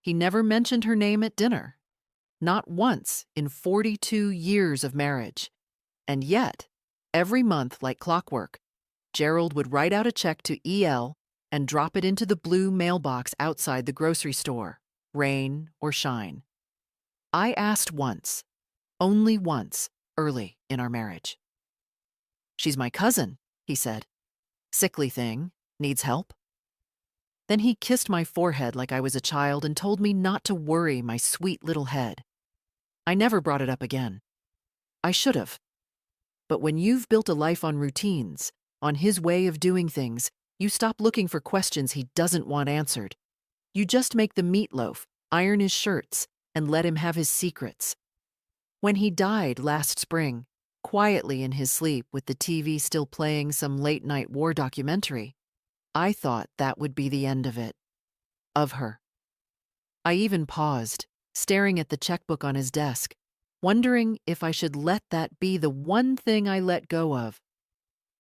He never mentioned her name at dinner. Not once in 42 years of marriage. And yet, every month, like clockwork, Gerald would write out a check to EL and drop it into the blue mailbox outside the grocery store, rain or shine. I asked once, only once, early in our marriage. "She's my cousin," he said. "Sickly thing, needs help." Then he kissed my forehead like I was a child and told me not to worry my sweet little head. I never brought it up again. I should have. But when you've built a life on routines, on his way of doing things, you stop looking for questions he doesn't want answered. You just make the meatloaf, iron his shirts, and let him have his secrets. When he died last spring, quietly in his sleep with the TV still playing some late-night war documentary, I thought that would be the end of it. Of her. I even paused, staring at the checkbook on his desk, wondering if I should let that be the one thing I let go of.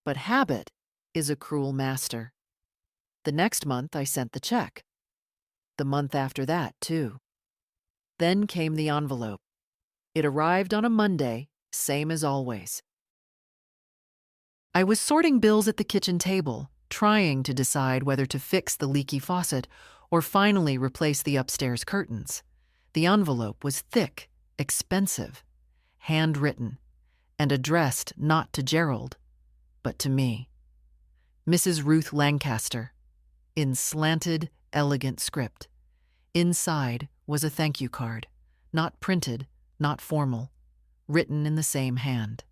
But habit is a cruel master. The next month I sent the check. The month after that, too. Then came the envelope. It arrived on a Monday, same as always. I was sorting bills at the kitchen table, trying to decide whether to fix the leaky faucet or finally replace the upstairs curtains. The envelope was thick, expensive, handwritten, and addressed not to Gerald, but to me. Mrs. Ruth Lancaster, in slanted, elegant script. Inside was a thank you card, not printed, not formal, written in the same hand.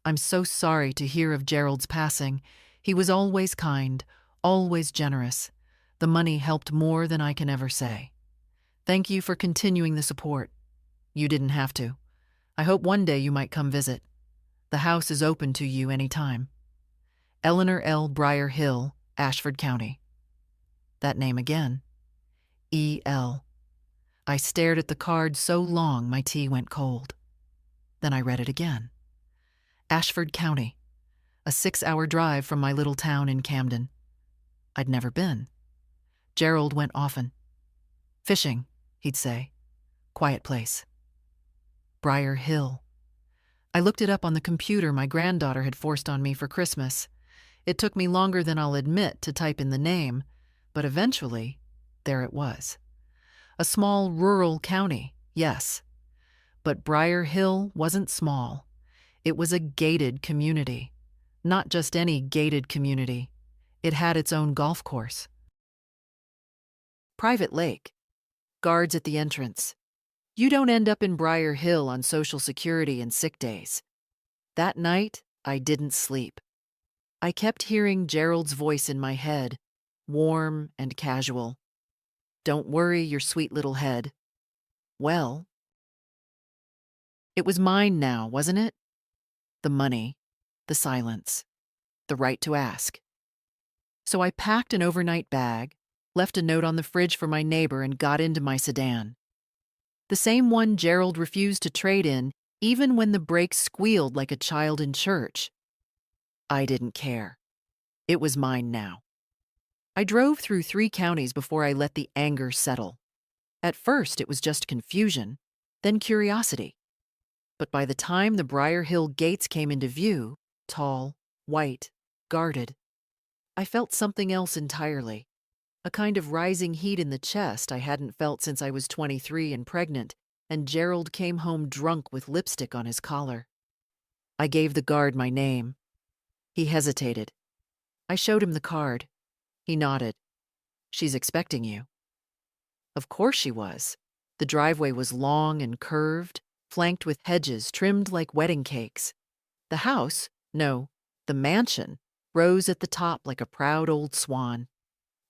"I'm so sorry to hear of Gerald's passing. He was always kind, always generous. The money helped more than I can ever say. Thank you for continuing the support. You didn't have to. I hope one day you might come visit. The house is open to you any time. Eleanor L. Briar Hill, Ashford County." That name again. E.L. I stared at the card so long my tea went cold. Then I read it again. Ashford County, a 6-hour drive from my little town in Camden. I'd never been. Gerald went often. "Fishing," he'd say. "Quiet place." Briar Hill. I looked it up on the computer my granddaughter had forced on me for Christmas. It took me longer than I'll admit to type in the name, but eventually, there it was. A small rural county, yes. But Briar Hill wasn't small. It was a gated community. Not just any gated community. It had its own golf course. Private lake. Guards at the entrance. You don't end up in Briar Hill on Social Security and sick days. That night, I didn't sleep. I kept hearing Gerald's voice in my head, warm and casual. "Don't worry your sweet little head." Well, it was mine now, wasn't it? The money, the silence, the right to ask. So I packed an overnight bag, left a note on the fridge for my neighbor, and got into my sedan. The same one Gerald refused to trade in, even when the brakes squealed like a child in church. I didn't care. It was mine now. I drove through 3 counties before I let the anger settle. At first, it was just confusion, then curiosity. But by the time the Briar Hill gates came into view, tall, white, guarded, I felt something else entirely. A kind of rising heat in the chest I hadn't felt since I was 23 and pregnant, and Gerald came home drunk with lipstick on his collar. I gave the guard my name. He hesitated. I showed him the card. He nodded. "She's expecting you." Of course she was. The driveway was long and curved, flanked with hedges trimmed like wedding cakes. The house, no, the mansion, rose at the top like a proud old swan.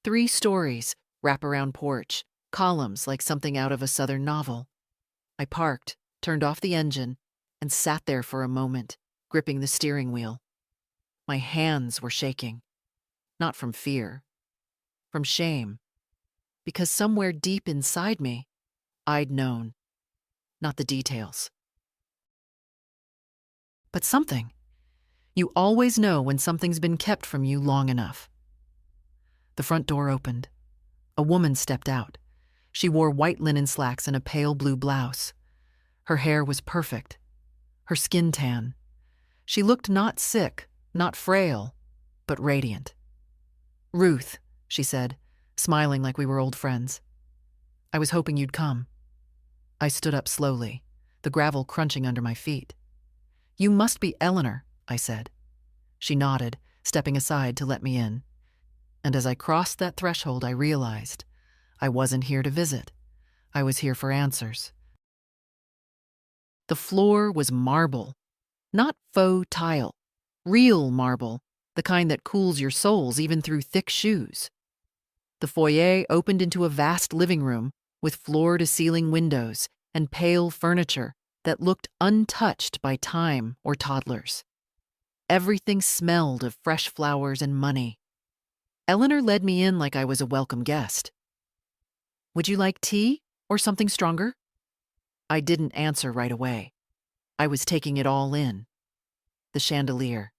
3 stories, wraparound porch, columns like something out of a Southern novel. I parked, turned off the engine, and sat there for a moment, gripping the steering wheel. My hands were shaking. Not from fear. From shame. Because somewhere deep inside me, I'd known. Not the details. But something. You always know when something's been kept from you long enough. The front door opened. A woman stepped out. She wore white linen slacks and a pale blue blouse. Her hair was perfect, her skin tan. She looked not sick, not frail, but radiant. "Ruth," she said, smiling like we were old friends. "I was hoping you'd come." I stood up slowly, the gravel crunching under my feet. "You must be Eleanor," I said. She nodded, stepping aside to let me in. And as I crossed that threshold, I realized I wasn't here to visit. I was here for answers. The floor was marble, not faux tile, real marble, the kind that cools your soles even through thick shoes. The foyer opened into a vast living room with floor-to-ceiling windows and pale furniture that looked untouched by time or toddlers. Everything smelled of fresh flowers and money. Eleanor led me in like I was a welcome guest. "Would you like tea or something stronger?" I didn't answer right away. I was taking it all in. The chandelier,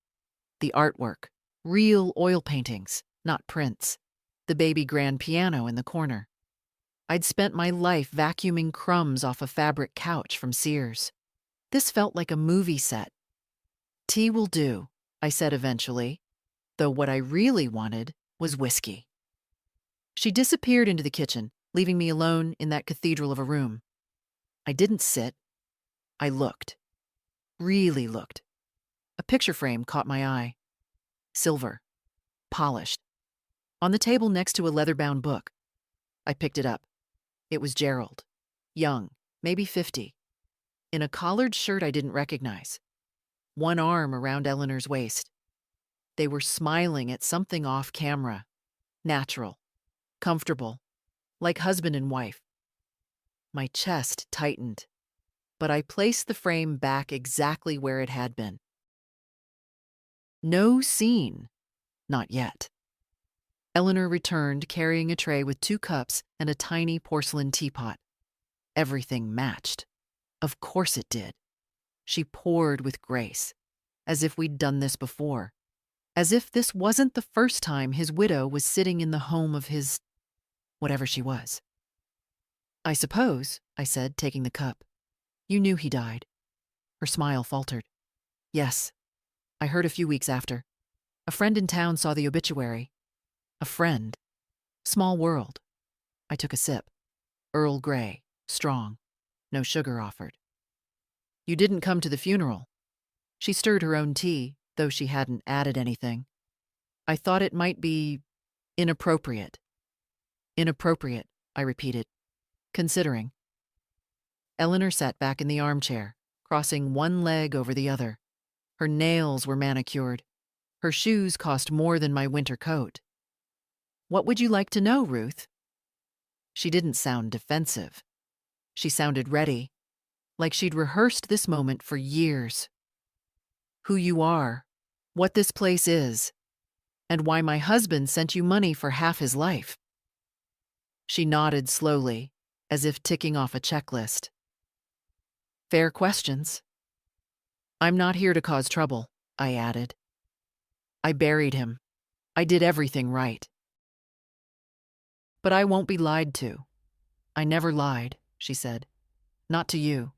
the artwork, real oil paintings, not prints, the baby grand piano in the corner. I'd spent my life vacuuming crumbs off a fabric couch from Sears. This felt like a movie set. "Tea will do," I said eventually, though what I really wanted was whiskey. She disappeared into the kitchen, leaving me alone in that cathedral of a room. I didn't sit. I looked. Really looked. A picture frame caught my eye. Silver. Polished. On the table next to a leather-bound book. I picked it up. It was Gerald. Young, maybe 50. In a collared shirt I didn't recognize. One arm around Eleanor's waist. They were smiling at something off camera. Natural. Comfortable. Like husband and wife. My chest tightened, but I placed the frame back exactly where it had been. No scene. Not yet. Eleanor returned, carrying a tray with 2 cups and a tiny porcelain teapot. Everything matched. Of course it did. She poured with grace, as if we'd done this before. As if this wasn't the first time his widow was sitting in the home of his... whatever she was. "I suppose," I said, taking the cup, "you knew he died." Her smile faltered. "Yes. I heard a few weeks after. A friend in town saw the obituary. A friend. Small world." I took a sip. Earl Grey. Strong. No sugar offered. "You didn't come to the funeral." She stirred her own tea, though she hadn't added anything. "I thought it might be inappropriate." "Inappropriate," I repeated, considering. Eleanor sat back in the armchair, crossing one leg over the other. Her nails were manicured. Her shoes cost more than my winter coat. "What would you like to know, Ruth?" She didn't sound defensive. She sounded ready, like she'd rehearsed this moment for years. "Who you are, what this place is, and why my husband sent you money for half his life." She nodded slowly, as if ticking off a checklist. "Fair questions." "I'm not here to cause trouble," I added. "I buried him. I did everything right." "But I won't be lied to." "I never lied," she said. "Not to you.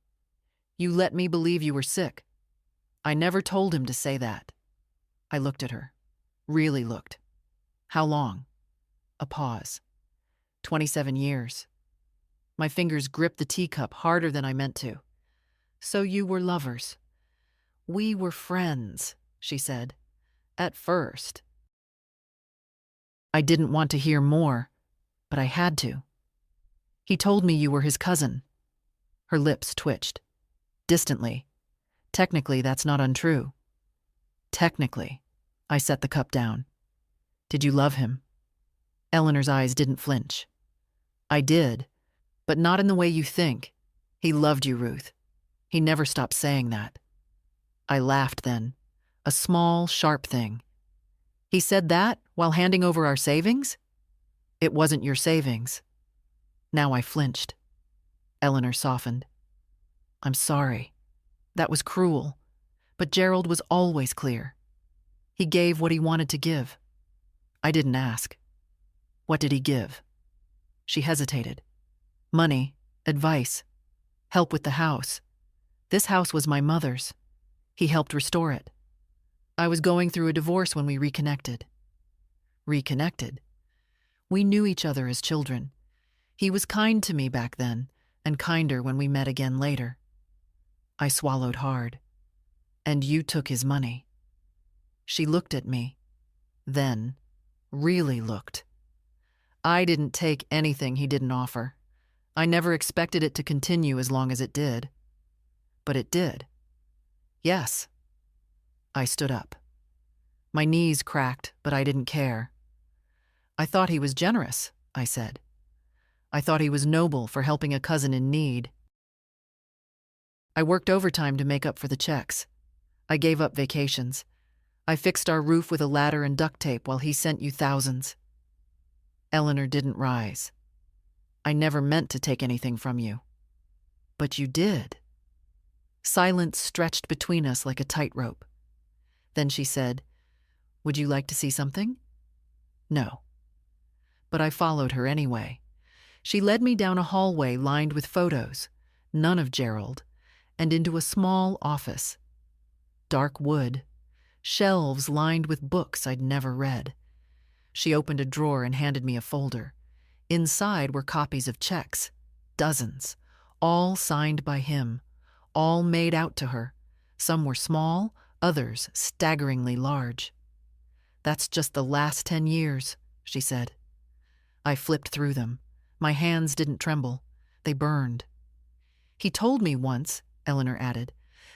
You let me believe you were sick. I never told him to say that." I looked at her. Really looked. "How long?" A pause. 27 years. My fingers gripped the teacup harder than I meant to. "So you were lovers." "We were friends," she said. "At first." I didn't want to hear more, but I had to. "He told me you were his cousin." Her lips twitched. Distantly. "Technically, that's not untrue." "Technically." I set the cup down. "Did you love him?" Eleanor's eyes didn't flinch. "I did, but not in the way you think. He loved you, Ruth. He never stopped saying that." I laughed then. A small, sharp thing. "He said that while handing over our savings?" "It wasn't your savings." Now I flinched. Eleanor softened. "I'm sorry. That was cruel. But Gerald was always clear. He gave what he wanted to give." I didn't ask. "What did he give?" She hesitated. Money, advice, help with the house. This house was my mother's. He helped restore it. I was going through a divorce when we reconnected. Reconnected? We knew each other as children. He was kind to me back then, and kinder when we met again later. I swallowed hard. And you took his money. She looked at me. Then, really looked. I didn't take anything he didn't offer. I never expected it to continue as long as it did. But it did. Yes. I stood up. My knees cracked, but I didn't care. I thought he was generous, I said. I thought he was noble for helping a cousin in need. I worked overtime to make up for the checks. I gave up vacations. I fixed our roof with a ladder and duct tape while he sent you thousands. Eleanor didn't rise. I never meant to take anything from you. But you did. Silence stretched between us like a tightrope. Then she said, "Would you like to see something?" No. But I followed her anyway. She led me down a hallway lined with photos, none of Gerald, and into a small office. Dark wood, shelves lined with books I'd never read. She opened a drawer and handed me a folder. Inside were copies of checks, dozens, all signed by him, all made out to her. Some were small, others staggeringly large. "That's just the last 10 years, she said. I flipped through them. My hands didn't tremble. They burned. "He told me once," Eleanor added,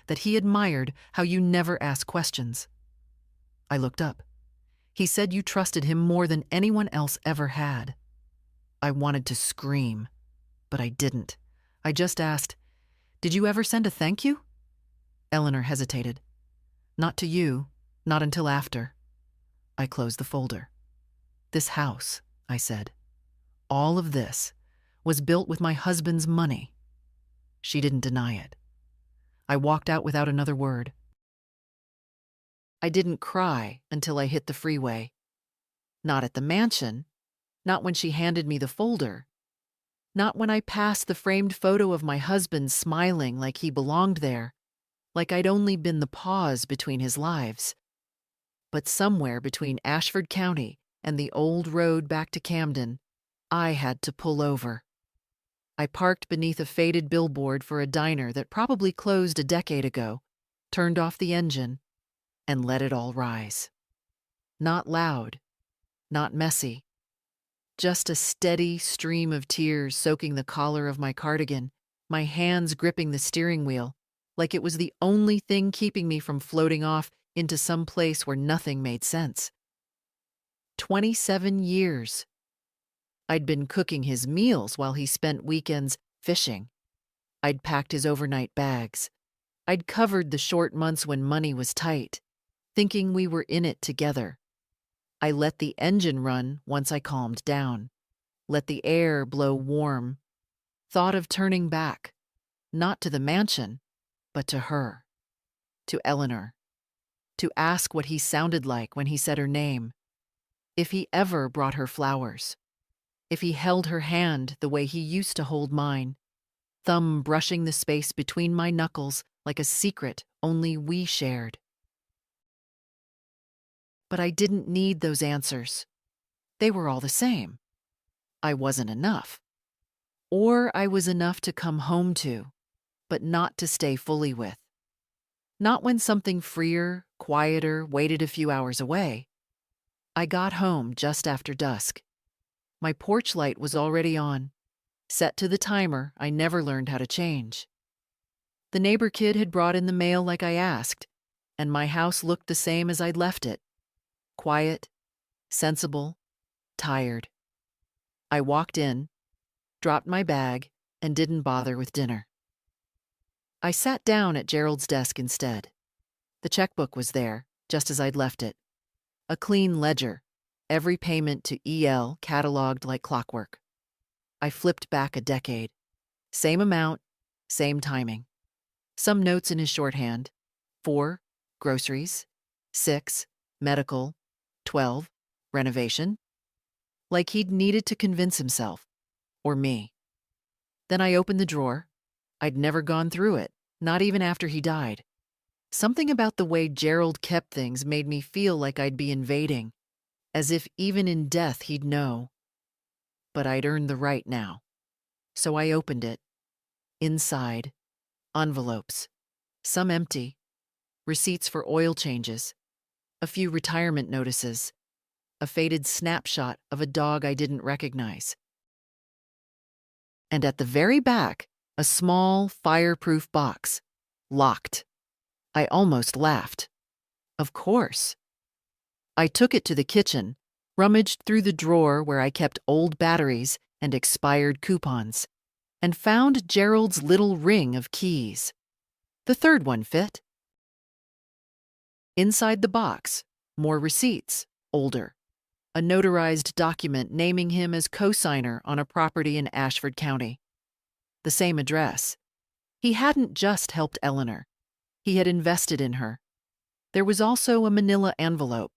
"that he admired how you never ask questions." I looked up. "He said you trusted him more than anyone else ever had." I wanted to scream, but I didn't. I just asked, "Did you ever send a thank you?" Eleanor hesitated. "Not to you, not until after." I closed the folder. "This house," I said, "all of this was built with my husband's money." She didn't deny it. I walked out without another word. I didn't cry until I hit the freeway. Not at the mansion. Not when she handed me the folder. Not when I passed the framed photo of my husband smiling like he belonged there, like I'd only been the pause between his lives. But somewhere between Ashford County and the old road back to Camden, I had to pull over. I parked beneath a faded billboard for a diner that probably closed a decade ago, turned off the engine, and let it all rise. Not loud, not messy. Just a steady stream of tears soaking the collar of my cardigan, my hands gripping the steering wheel, like it was the only thing keeping me from floating off into some place where nothing made sense. 27 years. I'd been cooking his meals while he spent weekends fishing. I'd packed his overnight bags. I'd covered the short months when money was tight, thinking we were in it together. I let the engine run once I calmed down, let the air blow warm, thought of turning back, not to the mansion, but to her, to Eleanor, to ask what he sounded like when he said her name, if he ever brought her flowers, if he held her hand the way he used to hold mine, thumb brushing the space between my knuckles like a secret only we shared. But I didn't need those answers. They were all the same. I wasn't enough. Or I was enough to come home to, but not to stay fully with. Not when something freer, quieter waited a few hours away. I got home just after dusk. My porch light was already on, set to the timer I never learned how to change. The neighbor kid had brought in the mail like I asked, and my house looked the same as I'd left it. Quiet, sensible, tired. I walked in, dropped my bag, and didn't bother with dinner. I sat down at Gerald's desk instead. The checkbook was there, just as I'd left it. A clean ledger, every payment to EL cataloged like clockwork. I flipped back a decade. Same amount, same timing. Some notes in his shorthand. 4, groceries. 6, medical. 12, renovation. Like he'd needed to convince himself, or me. Then I opened the drawer. I'd never gone through it, not even after he died. Something about the way Gerald kept things made me feel like I'd be invading, as if even in death he'd know. But I'd earned the right now. So I opened it. Inside, envelopes, some empty, receipts for oil changes, a few retirement notices, a faded snapshot of a dog I didn't recognize. And at the very back, a small, fireproof box, locked. I almost laughed. Of course. I took it to the kitchen, rummaged through the drawer where I kept old batteries and expired coupons, and found Gerald's little ring of keys. The third one fit. Inside the box, more receipts, older. A notarized document naming him as co-signer on a property in Ashford County. The same address. He hadn't just helped Eleanor. He had invested in her. There was also a manila envelope.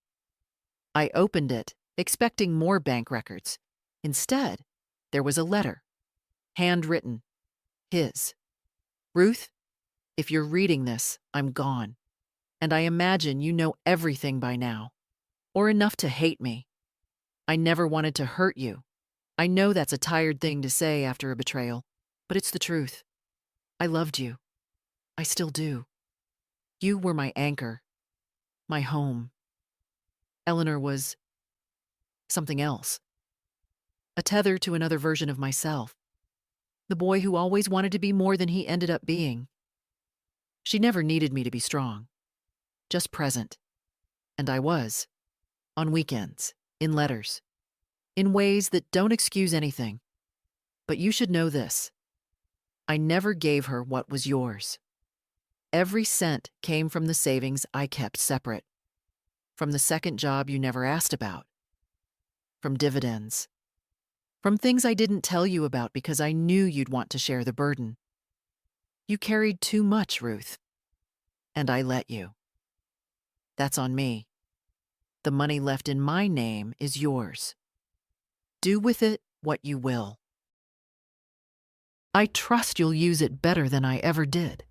I opened it, expecting more bank records. Instead, there was a letter. Handwritten. His. Ruth, if you're reading this, I'm gone. And I imagine you know everything by now. Or enough to hate me. I never wanted to hurt you. I know that's a tired thing to say after a betrayal, but it's the truth. I loved you. I still do. You were my anchor. My home. Eleanor was something else. A tether to another version of myself. The boy who always wanted to be more than he ended up being. She never needed me to be strong. Just present. And I was. On weekends. In letters. In ways that don't excuse anything. But you should know this. I never gave her what was yours. Every cent came from the savings I kept separate. From the second job you never asked about. From dividends. From things I didn't tell you about because I knew you'd want to share the burden. You carried too much, Ruth. And I let you. That's on me. The money left in my name is yours. Do with it what you will. I trust you'll use it better than I ever did.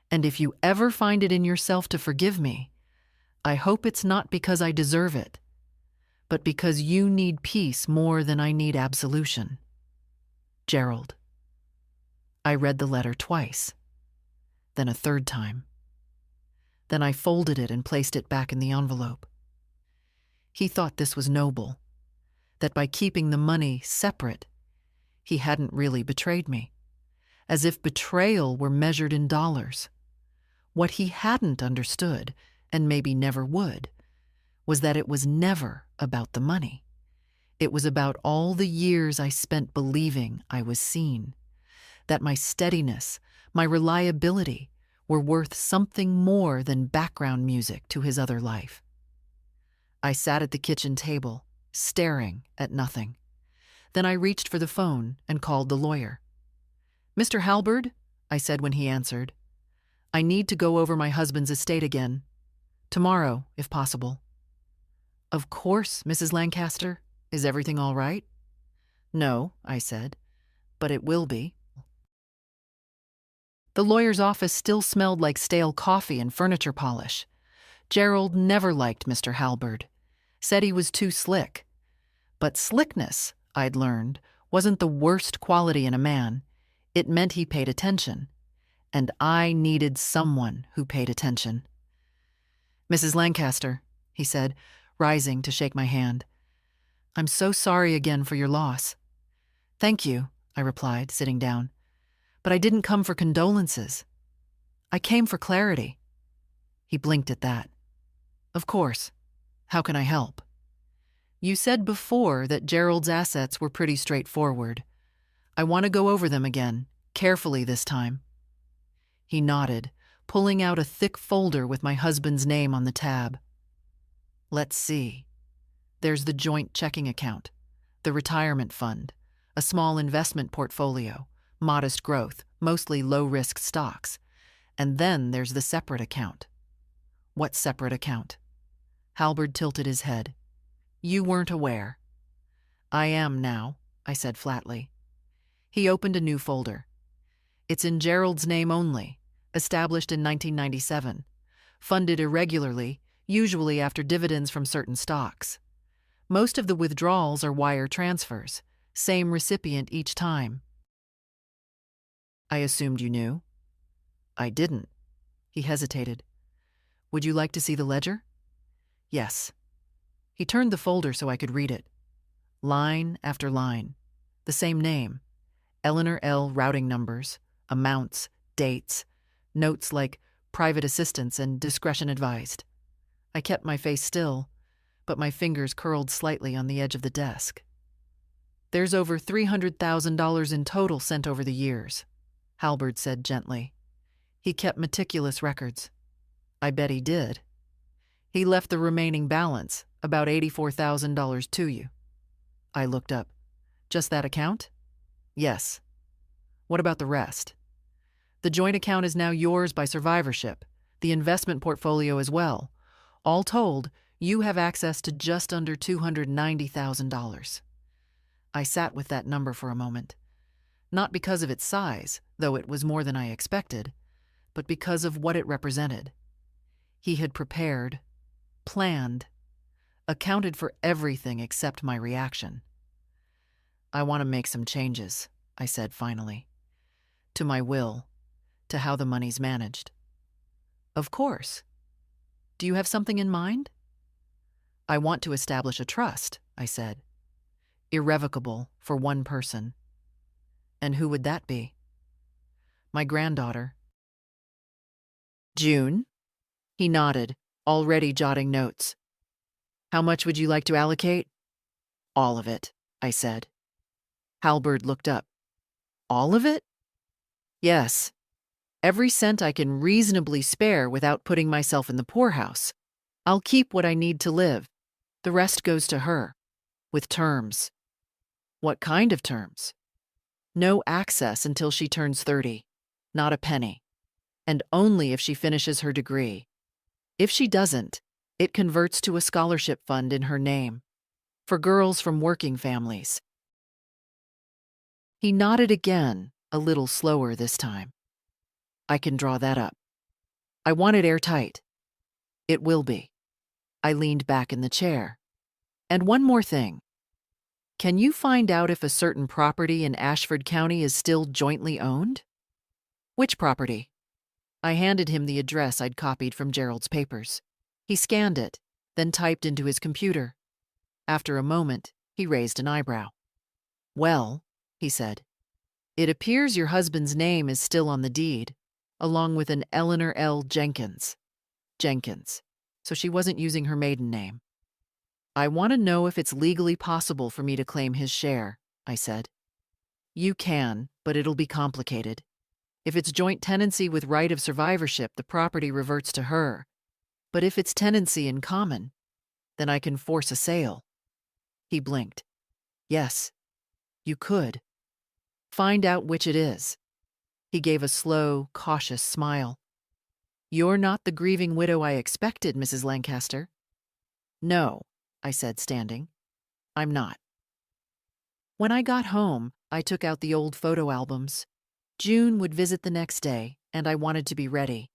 And if you ever find it in yourself to forgive me, I hope it's not because I deserve it, but because you need peace more than I need absolution. Gerald. I read the letter twice, then a third time. Then I folded it and placed it back in the envelope. He thought this was noble, that by keeping the money separate, he hadn't really betrayed me, as if betrayal were measured in dollars. What he hadn't understood, and maybe never would, was that it was never about the money. It was about all the years I spent believing I was seen, that my steadiness, my reliability, were worth something more than background music to his other life. I sat at the kitchen table, staring at nothing. Then I reached for the phone and called the lawyer. "Mr. Halberd," I said when he answered, "I need to go over my husband's estate again. Tomorrow, if possible." "Of course, Mrs. Lancaster. Is everything all right?" "No," I said, "but it will be." The lawyer's office still smelled like stale coffee and furniture polish. Gerald never liked Mr. Halberd, said he was too slick. But slickness, I'd learned, wasn't the worst quality in a man. It meant he paid attention. And I needed someone who paid attention. "Mrs. Lancaster," he said, rising to shake my hand. "I'm so sorry again for your loss." "Thank you," I replied, sitting down. "But I didn't come for condolences. I came for clarity." He blinked at that. "Of course. How can I help?" "You said before that Gerald's assets were pretty straightforward. I want to go over them again, carefully this time." He nodded, pulling out a thick folder with my husband's name on the tab. "Let's see. There's the joint checking account, the retirement fund, a small investment portfolio, modest growth, mostly low-risk stocks. And then there's the separate account." "What separate account?" Halberd tilted his head. "You weren't aware." "I am now," I said flatly. He opened a new folder. It's in Gerald's name only, established in 1997, funded irregularly, usually after dividends from certain stocks. Most of the withdrawals are wire transfers, same recipient each time. I assumed you knew. I didn't. He hesitated. Would you like to see the ledger? Yes. He turned the folder so I could read it. Line after line. The same name. Eleanor L. routing numbers, amounts, dates, notes like private assistance and discretion advised. I kept my face still, but my fingers curled slightly on the edge of the desk. There's over $300,000 in total sent over the years, Halberd said gently. He kept meticulous records. I bet he did. He left the remaining balance, about $84,000 to you. I looked up. Just that account? Yes. What about the rest? The joint account is now yours by survivorship, the investment portfolio as well. All told, you have access to just under $290,000. I sat with that number for a moment. Not because of its size, though it was more than I expected, but because of what it represented. He had prepared, planned, accounted for everything except my reaction. I want to make some changes, I said finally. To my will, to how the money's managed. Of course. Do you have something in mind? I want to establish a trust, I said. Irrevocable for one person. And who would that be? My granddaughter. June? He nodded, already jotting notes. How much would you like to allocate? All of it, I said. Halberd looked up. All of it? Yes. Every cent I can reasonably spare without putting myself in the poorhouse. I'll keep what I need to live. The rest goes to her. With terms. What kind of terms? No access until she turns 30. Not a penny. And only if she finishes her degree. If she doesn't, it converts to a scholarship fund in her name. For girls from working families. He nodded again, a little slower this time. I can draw that up. I want it airtight. It will be. I leaned back in the chair. And one more thing. Can you find out if a certain property in Ashford County is still jointly owned? Which property? I handed him the address I'd copied from Gerald's papers. He scanned it, then typed into his computer. After a moment, he raised an eyebrow. Well, he said, it appears your husband's name is still on the deed, along with an Eleanor L. Jenkins. Jenkins. So she wasn't using her maiden name. I want to know if it's legally possible for me to claim his share, I said. You can, but it'll be complicated. If it's joint tenancy with right of survivorship, the property reverts to her. But if it's tenancy in common, then I can force a sale. He blinked. Yes, you could. Find out which it is. He gave a slow, cautious smile. You're not the grieving widow I expected, Mrs. Lancaster. No, I said, standing. I'm not. When I got home, I took out the old photo albums. June would visit the next day, and I wanted to be ready.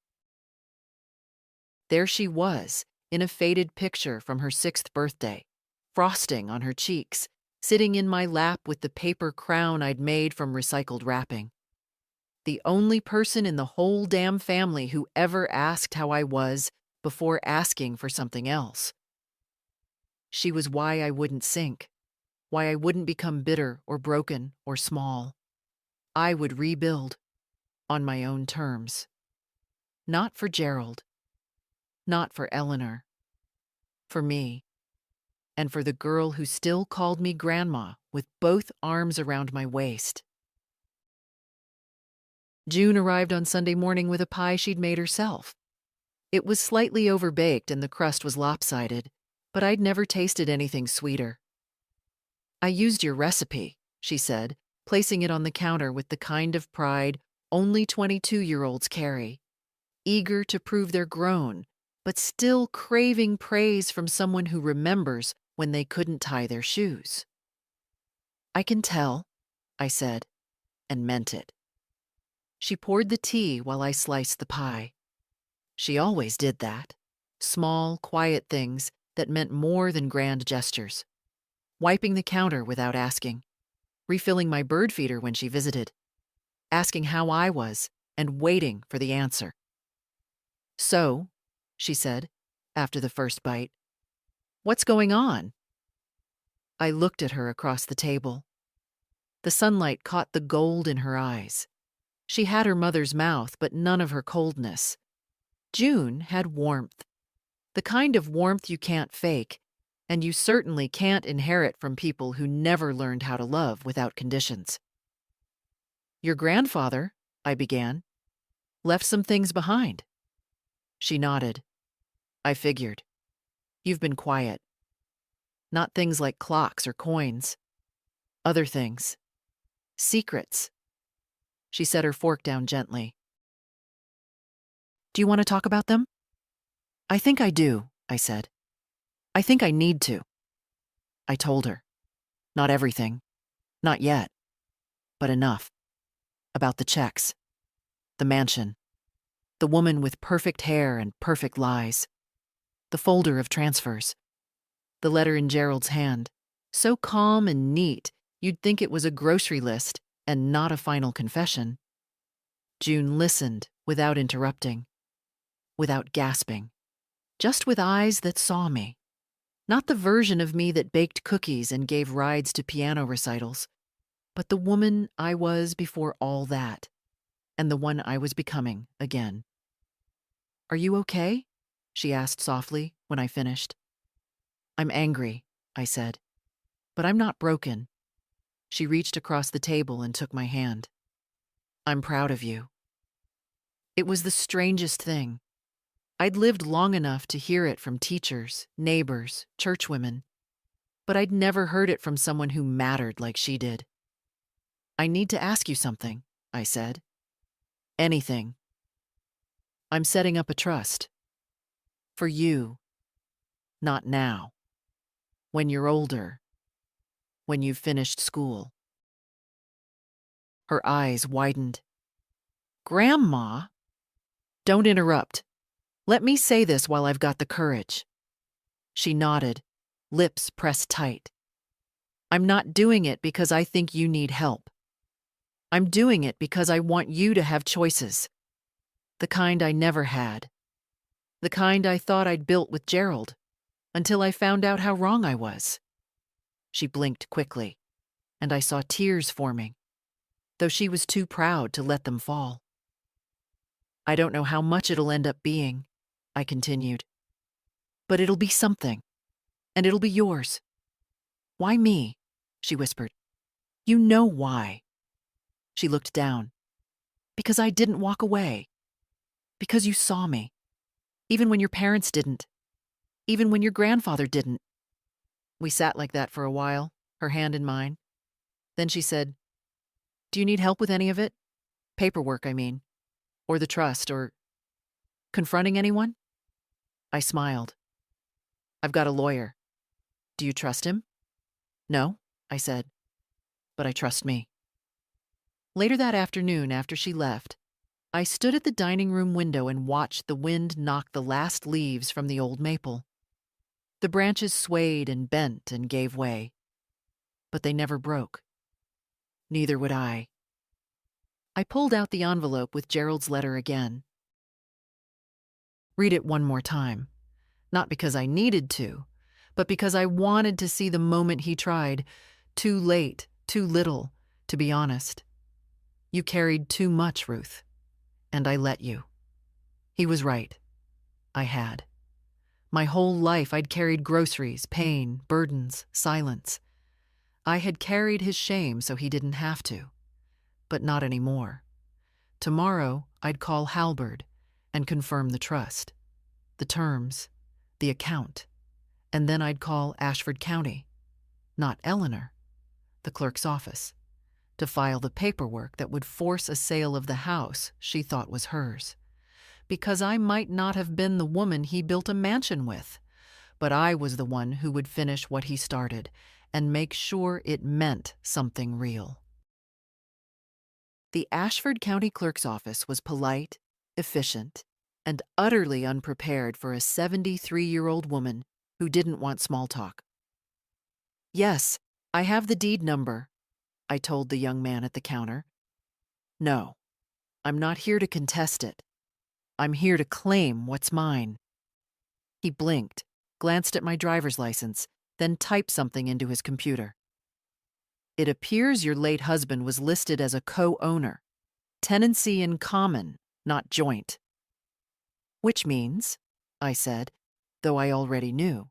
There she was, in a faded picture from her 6th birthday, frosting on her cheeks, sitting in my lap with the paper crown I'd made from recycled wrapping. The only person in the whole damn family who ever asked how I was before asking for something else. She was why I wouldn't sink, why I wouldn't become bitter or broken or small. I would rebuild, on my own terms. Not for Gerald. Not for Eleanor. For me. And for the girl who still called me Grandma with both arms around my waist. June arrived on Sunday morning with a pie she'd made herself. It was slightly overbaked and the crust was lopsided, but I'd never tasted anything sweeter. I used your recipe, she said, placing it on the counter with the kind of pride only 22-year-olds carry, eager to prove they're grown, but still craving praise from someone who remembers when they couldn't tie their shoes. I can tell, I said. and meant it. She poured the tea while I sliced the pie. She always did that. Small, quiet things that meant more than grand gestures. Wiping the counter without asking. Refilling my bird feeder when she visited. Asking how I was and waiting for the answer. "So," she said, after the first bite, "what's going on?" I looked at her across the table. The sunlight caught the gold in her eyes. She had her mother's mouth, but none of her coldness. June had warmth. The kind of warmth you can't fake, and you certainly can't inherit from people who never learned how to love without conditions. "Your grandfather," I began, "left some things behind." She nodded. "I figured. You've been quiet. Not things like clocks or coins. Other things. Secrets." She set her fork down gently. "Do you want to talk about them?" "I think I do," I said. "I think I need to." I told her. Not everything. Not yet. But enough. About the checks. The mansion. The woman with perfect hair and perfect lies. The folder of transfers. The letter in Gerald's hand. So calm and neat, you'd think it was a grocery list and not a final confession. June listened without interrupting. Without gasping. Just with eyes that saw me. Not the version of me that baked cookies and gave rides to piano recitals, but the woman I was before all that, and the one I was becoming again. "Are you okay?" she asked softly when I finished. "I'm angry," I said, "but I'm not broken." She reached across the table and took my hand. "I'm proud of you." It was the strangest thing. I'd lived long enough to hear it from teachers, neighbors, churchwomen, but I'd never heard it from someone who mattered like she did. "I need to ask you something," I said. "Anything." "I'm setting up a trust. For you. Not now. When you're older. When you've finished school." Her eyes widened. "Grandma!" "Don't interrupt. Let me say this while I've got the courage." She nodded, lips pressed tight. "I'm not doing it because I think you need help. I'm doing it because I want you to have choices. The kind I never had. The kind I thought I'd built with Gerald, until I found out how wrong I was." She blinked quickly, and I saw tears forming, though she was too proud to let them fall. "I don't know how much it'll end up being," I continued. "But it'll be something, and it'll be yours." "Why me?" she whispered. "You know why." She looked down. "Because I didn't walk away. Because you saw me. Even when your parents didn't. Even when your grandfather didn't." We sat like that for a while, her hand in mine. Then she said, "Do you need help with any of it? Paperwork, I mean. Or the trust, or confronting anyone?" I smiled. "I've got a lawyer." "Do you trust him?" "No," I said, "but I trust me." Later that afternoon, after she left, I stood at the dining room window and watched the wind knock the last leaves from the old maple. The branches swayed and bent and gave way, but they never broke. Neither would I. I pulled out the envelope with Gerald's letter again. Read it one more time, not because I needed to, but because I wanted to see the moment he tried, too late, too little, to be honest. "You carried too much, Ruth, and I let you." He was right. I had. My whole life I'd carried groceries, pain, burdens, silence. I had carried his shame so he didn't have to. But not anymore. Tomorrow I'd call Halberd and confirm the trust, the terms, the account, and then I'd call Ashford County, not Eleanor, the clerk's office, to file the paperwork that would force a sale of the house she thought was hers. Because I might not have been the woman he built a mansion with, but I was the one who would finish what he started and make sure it meant something real. The Ashford County Clerk's office was polite, efficient, and utterly unprepared for a 73-year-old woman who didn't want small talk. "Yes, I have the deed number," I told the young man at the counter. "No, I'm not here to contest it. I'm here to claim what's mine." He blinked, glanced at my driver's license, then typed something into his computer. "It appears your late husband was listed as a co-owner. Tenancy in common, not joint." "Which means," I said, though I already knew.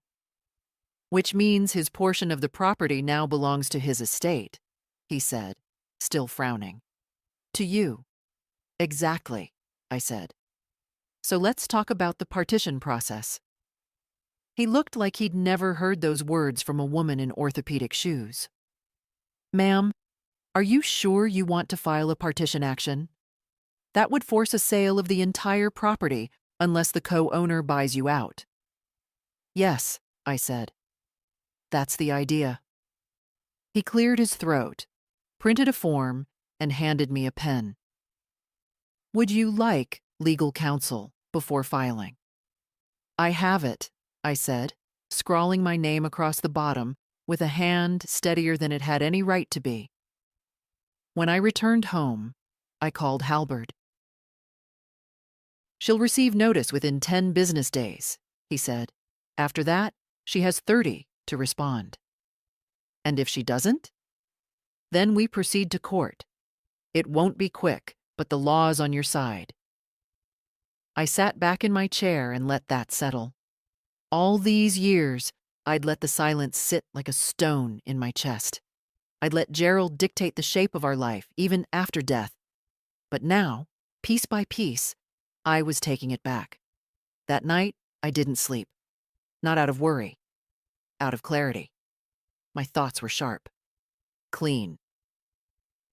"Which means his portion of the property now belongs to his estate," he said, still frowning. "To you." "Exactly," I said. "So let's talk about the partition process." He looked like he'd never heard those words from a woman in orthopedic shoes. "Ma'am, are you sure you want to file a partition action? That would force a sale of the entire property unless the co-owner buys you out." "Yes," I said. "That's the idea." He cleared his throat, printed a form, and handed me a pen. "Would you like legal counsel before filing?" "I have it," I said, scrawling my name across the bottom with a hand steadier than it had any right to be. When I returned home, I called Halberd. "She'll receive notice within 10 business days," he said. "After that, she has 30 to respond." "And if she doesn't?" "Then we proceed to court. It won't be quick, but the law's on your side." I sat back in my chair and let that settle. All these years, I'd let the silence sit like a stone in my chest. I'd let Gerald dictate the shape of our life, even after death. But now, piece by piece, I was taking it back. That night, I didn't sleep. Not out of worry. Out of clarity. My thoughts were sharp. Clean.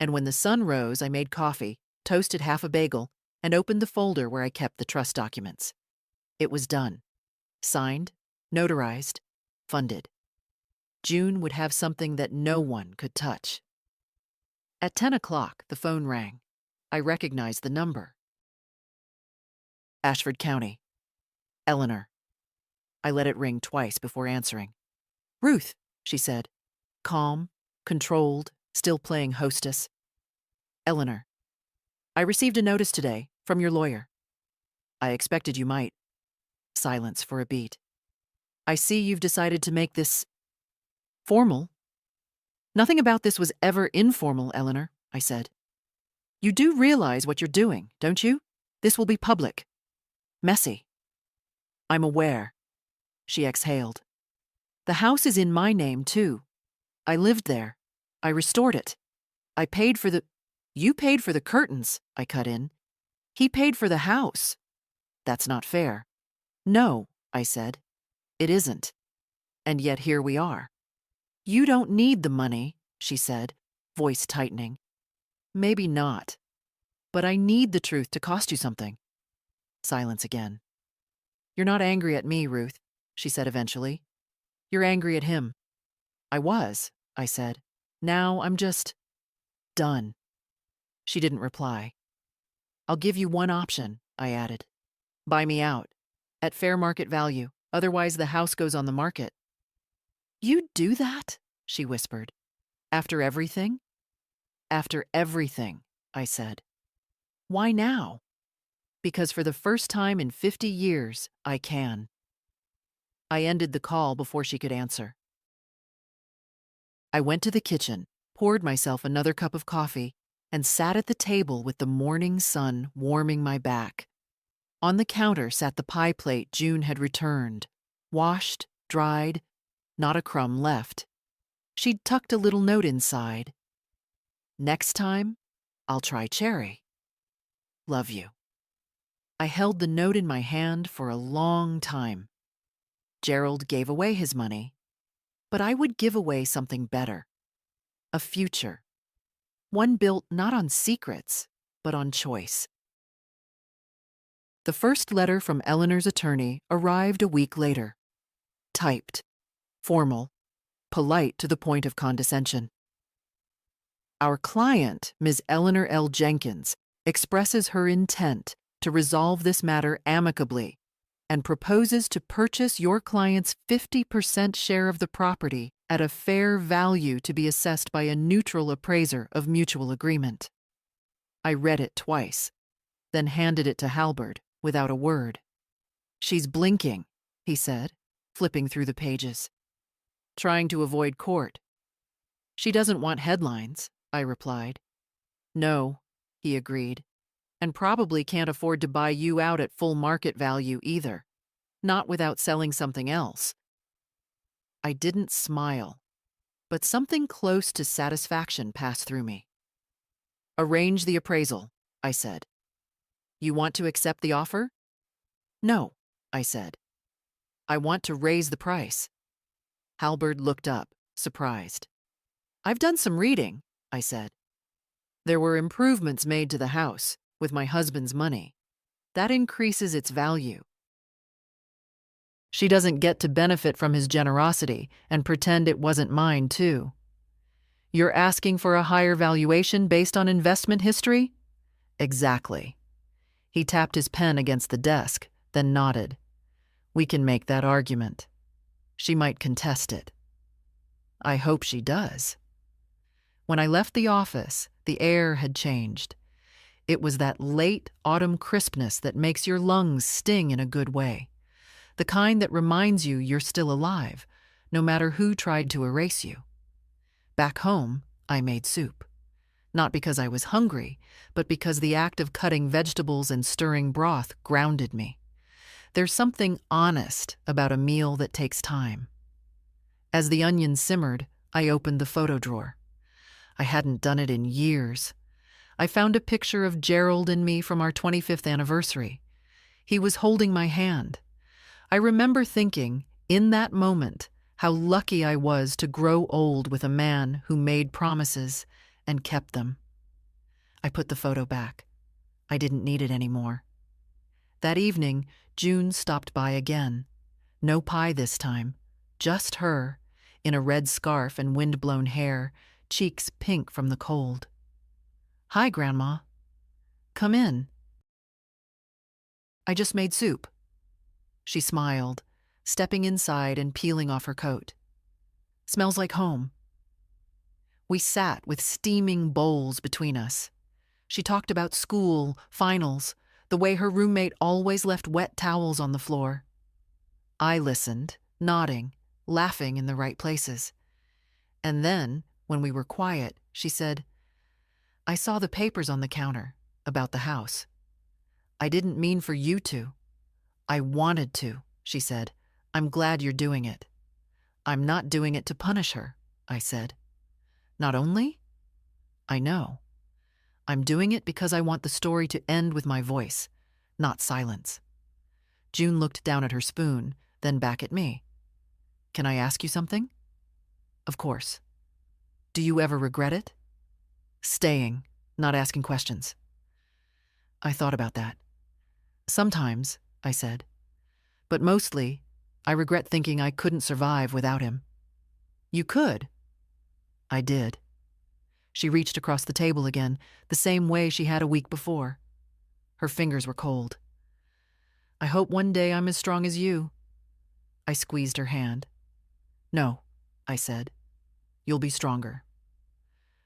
And when the sun rose, I made coffee, toasted half a bagel, and opened the folder where I kept the trust documents. It was done. Signed, notarized, funded. June would have something that no one could touch. At 10 o'clock, the phone rang. I recognized the number. Ashford County. Eleanor. I let it ring twice before answering. "Ruth," she said. Calm, controlled, still playing hostess. "Eleanor. I received a notice today from your lawyer." "I expected you might." Silence for a beat. "I see you've decided to make this formal." "Nothing about this was ever informal, Eleanor," I said. "You do realize what you're doing, don't you? This will be public. Messy." "I'm aware." She exhaled. "The house is in my name, too. I lived there. I restored it. I paid for the—" "You paid for the curtains," I cut in. "He paid for the house." "That's not fair." "No," I said. "It isn't. And yet here we are." "You don't need the money," she said, voice tightening. "Maybe not. But I need the truth to cost you something." Silence again. "You're not angry at me, Ruth," she said eventually. "You're angry at him." "I was," I said. "Now I'm just done." She didn't reply. "I'll give you one option," I added. "Buy me out. At fair market value. Otherwise the house goes on the market." "You'd do that?" she whispered. "After everything?" "After everything," I said. "Why now?" "Because for the first time in 50 years, I can." I ended the call before she could answer. I went to the kitchen, poured myself another cup of coffee, and sat at the table with the morning sun warming my back. On the counter sat the pie plate June had returned, washed, dried, not a crumb left. She'd tucked a little note inside. "Next time, I'll try cherry. Love you." I held the note in my hand for a long time. Gerald gave away his money, but I would give away something better. A future. One built not on secrets, but on choice. The first letter from Eleanor's attorney arrived a week later. Typed. Formal. Polite to the point of condescension. Our client, Ms. Eleanor L. Jenkins, expresses her intent to resolve this matter amicably and proposes to purchase your client's 50% share of the property at a fair value to be assessed by a neutral appraiser of mutual agreement. I read it twice, then handed it to Halberd without a word. She's blinking, he said, flipping through the pages. Trying to avoid court. She doesn't want headlines, I replied. No, he agreed, and probably can't afford to buy you out at full market value either, not without selling something else. I didn't smile, but something close to satisfaction passed through me. Arrange the appraisal, I said. You want to accept the offer? No, I said. I want to raise the price. Halberd looked up, surprised. I've done some reading, I said. There were improvements made to the house with my husband's money. That increases its value. She doesn't get to benefit from his generosity and pretend it wasn't mine, too. You're asking for a higher valuation based on investment history? Exactly. He tapped his pen against the desk, then nodded. We can make that argument. She might contest it. I hope she does. When I left the office, the air had changed. It was that late autumn crispness that makes your lungs sting in a good way, the kind that reminds you you're still alive, no matter who tried to erase you. Back home, I made soup. Not because I was hungry, but because the act of cutting vegetables and stirring broth grounded me. There's something honest about a meal that takes time. As the onions simmered, I opened the photo drawer. I hadn't done it in years. I found a picture of Gerald and me from our 25th anniversary. He was holding my hand. I remember thinking, in that moment, how lucky I was to grow old with a man who made promises and kept them. I put the photo back. I didn't need it anymore. That evening, June stopped by again. No pie this time, just her, in a red scarf and wind-blown hair, cheeks pink from the cold. Hi, Grandma. Come in. I just made soup. She smiled, stepping inside and peeling off her coat. Smells like home. We sat with steaming bowls between us. She talked about school, finals, the way her roommate always left wet towels on the floor. I listened, nodding, laughing in the right places. And then, when we were quiet, she said, I saw the papers on the counter about the house. I didn't mean for you to. I wanted to, she said. I'm glad you're doing it. I'm not doing it to punish her, I said. Not only? I know. I'm doing it because I want the story to end with my voice, not silence. June looked down at her spoon, then back at me. Can I ask you something? Of course. Do you ever regret it? Staying, not asking questions. I thought about that. Sometimes, I said. But mostly, I regret thinking I couldn't survive without him. You could. I did. She reached across the table again, the same way she had a week before. Her fingers were cold. I hope one day I'm as strong as you. I squeezed her hand. No, I said. You'll be stronger.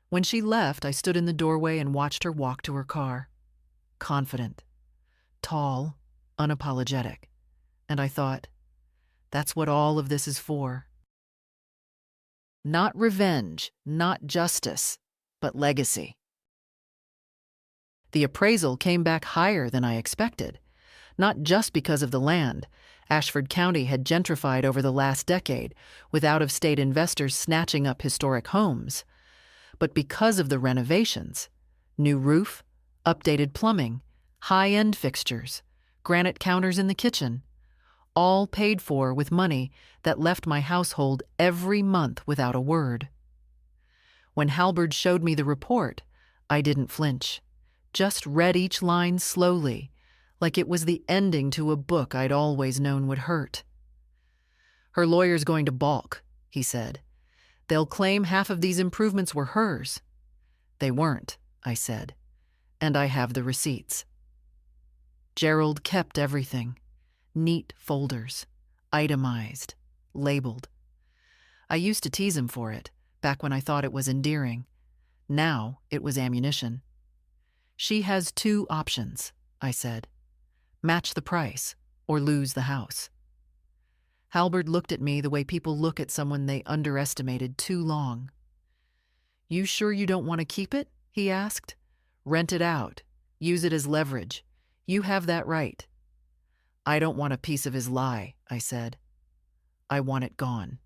When she left, I stood in the doorway and watched her walk to her car. Confident, tall, unapologetic. And I thought, that's what all of this is for. Not revenge, not justice, but legacy. The appraisal came back higher than I expected, not just because of the land. Ashford County had gentrified over the last decade, with out-of-state investors snatching up historic homes, but because of the renovations. New roof, updated plumbing, high-end fixtures, granite counters in the kitchen, all paid for with money that left my household every month without a word. When Halberd showed me the report, I didn't flinch, just read each line slowly, like it was the ending to a book I'd always known would hurt. Her lawyer's going to balk, he said. They'll claim half of these improvements were hers. They weren't, I said, and I have the receipts. Gerald kept everything. Neat folders, itemized, labeled. I used to tease him for it, back when I thought it was endearing. Now it was ammunition. She has two options, I said. Match the price or lose the house. Halberd looked at me the way people look at someone they underestimated too long. You sure you don't want to keep it? He asked. Rent it out. Use it as leverage. You have that right. I don't want a piece of his lie, I said. I want it gone.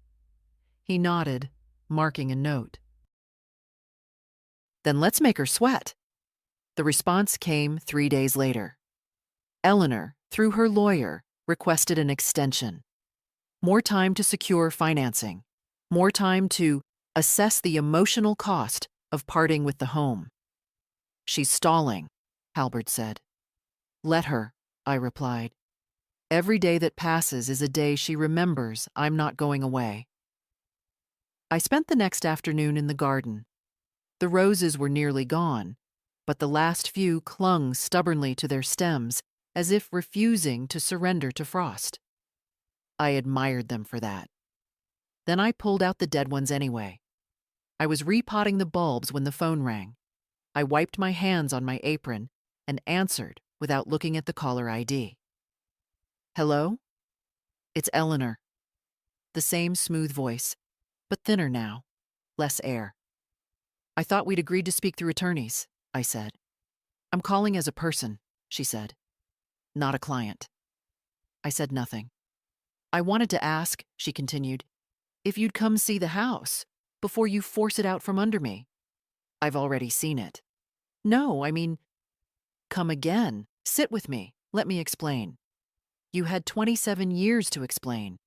He nodded, marking a note. Then let's make her sweat. The response came 3 days later. Eleanor, through her lawyer, requested an extension. More time to secure financing. More time to assess the emotional cost of parting with the home. She's stalling, Halberd said. Let her, I replied. Every day that passes is a day she remembers I'm not going away. I spent the next afternoon in the garden. The roses were nearly gone, but the last few clung stubbornly to their stems as if refusing to surrender to frost. I admired them for that. Then I pulled out the dead ones anyway. I was repotting the bulbs when the phone rang. I wiped my hands on my apron and answered without looking at the caller ID. Hello? It's Eleanor. The same smooth voice, but thinner now, less air. I thought we'd agreed to speak through attorneys, I said. I'm calling as a person, she said, not a client. I said nothing. I wanted to ask, she continued, if you'd come see the house before you force it out from under me. I've already seen it. No, I mean, come again, sit with me, let me explain. You had 27 years to explain.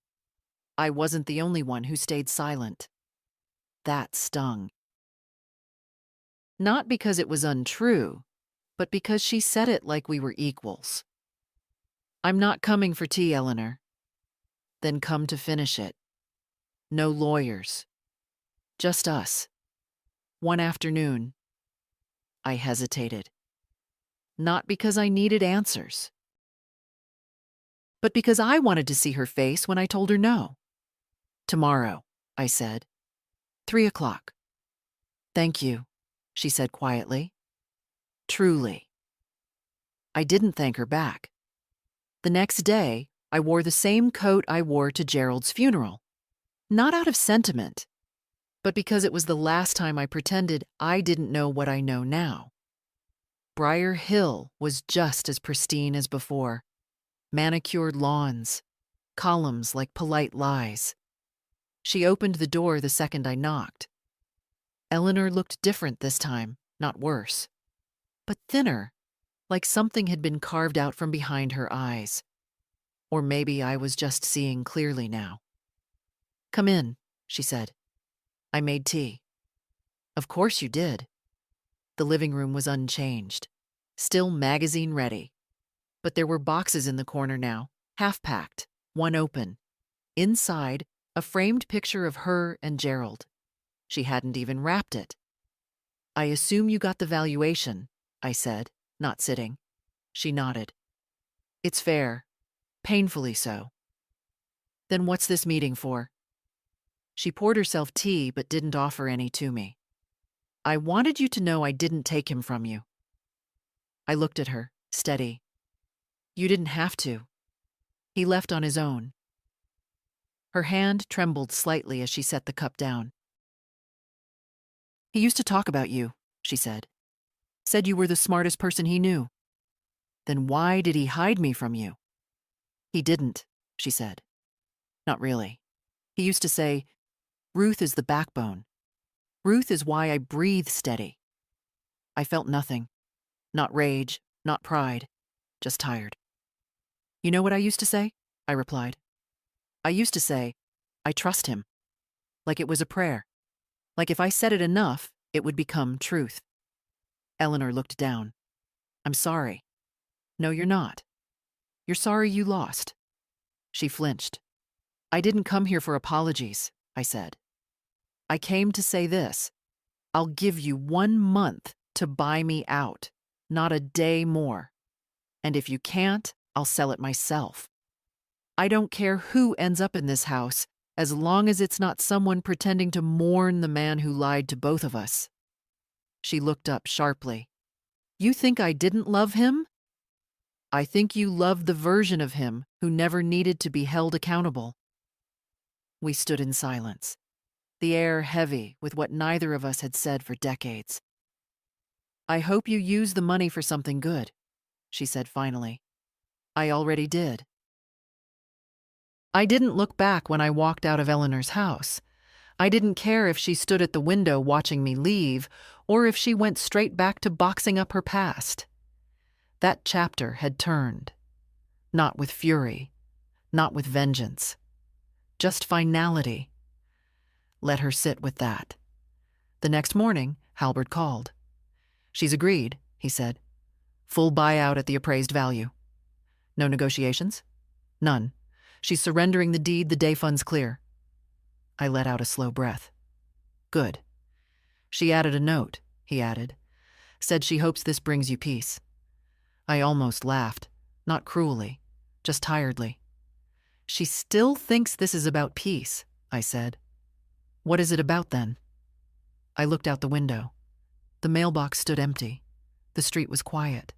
I wasn't the only one who stayed silent. That stung. Not because it was untrue, but because she said it like we were equals. I'm not coming for tea, Eleanor. Then come to finish it. No lawyers. Just us. One afternoon. I hesitated. Not because I needed answers, but because I wanted to see her face when I told her no. Tomorrow, I said. 3 o'clock. Thank you, she said quietly. Truly. I didn't thank her back. The next day, I wore the same coat I wore to Gerald's funeral. Not out of sentiment, but because it was the last time I pretended I didn't know what I know now. Briar Hill was just as pristine as before. Manicured lawns, columns like polite lies. She opened the door the second I knocked. Eleanor looked different this time, not worse, but thinner, like something had been carved out from behind her eyes. Or maybe I was just seeing clearly now. Come in, she said. I made tea. Of course you did. The living room was unchanged, still magazine ready. But there were boxes in the corner now, half-packed, one open. Inside, a framed picture of her and Gerald. She hadn't even wrapped it. I assume you got the valuation, I said, not sitting. She nodded. It's fair. Painfully so. Then what's this meeting for? She poured herself tea but didn't offer any to me. I wanted you to know I didn't take him from you. I looked at her, steady. You didn't have to. He left on his own. Her hand trembled slightly as she set the cup down. He used to talk about you, she said. Said you were the smartest person he knew. Then why did he hide me from you? He didn't, she said. Not really. He used to say, Ruth is the backbone. Ruth is why I breathe steady. I felt nothing. Not rage, not pride, just tired. You know what I used to say? I replied. I used to say, I trust him. Like it was a prayer. Like if I said it enough, it would become truth. Eleanor looked down. I'm sorry. No, you're not. You're sorry you lost. She flinched. I didn't come here for apologies, I said. I came to say this. I'll give you 1 month to buy me out, not a day more. And if you can't, I'll sell it myself. I don't care who ends up in this house, as long as it's not someone pretending to mourn the man who lied to both of us." She looked up sharply. "You think I didn't love him?" "I think you loved the version of him who never needed to be held accountable." We stood in silence, the air heavy with what neither of us had said for decades. "I hope you use the money for something good," she said finally. "I already did." I didn't look back when I walked out of Eleanor's house. I didn't care if she stood at the window watching me leave, or if she went straight back to boxing up her past. That chapter had turned. Not with fury, not with vengeance. Just finality. Let her sit with that. The next morning, Halbert called. "She's agreed," he said. "Full buyout at the appraised value." "No negotiations?" "None. She's surrendering the deed the day funds clear." I let out a slow breath. "Good." "She added a note," he added. "Said she hopes this brings you peace." I almost laughed, not cruelly, just tiredly. "She still thinks this is about peace," I said. "What is it about then?" I looked out the window. The mailbox stood empty. The street was quiet.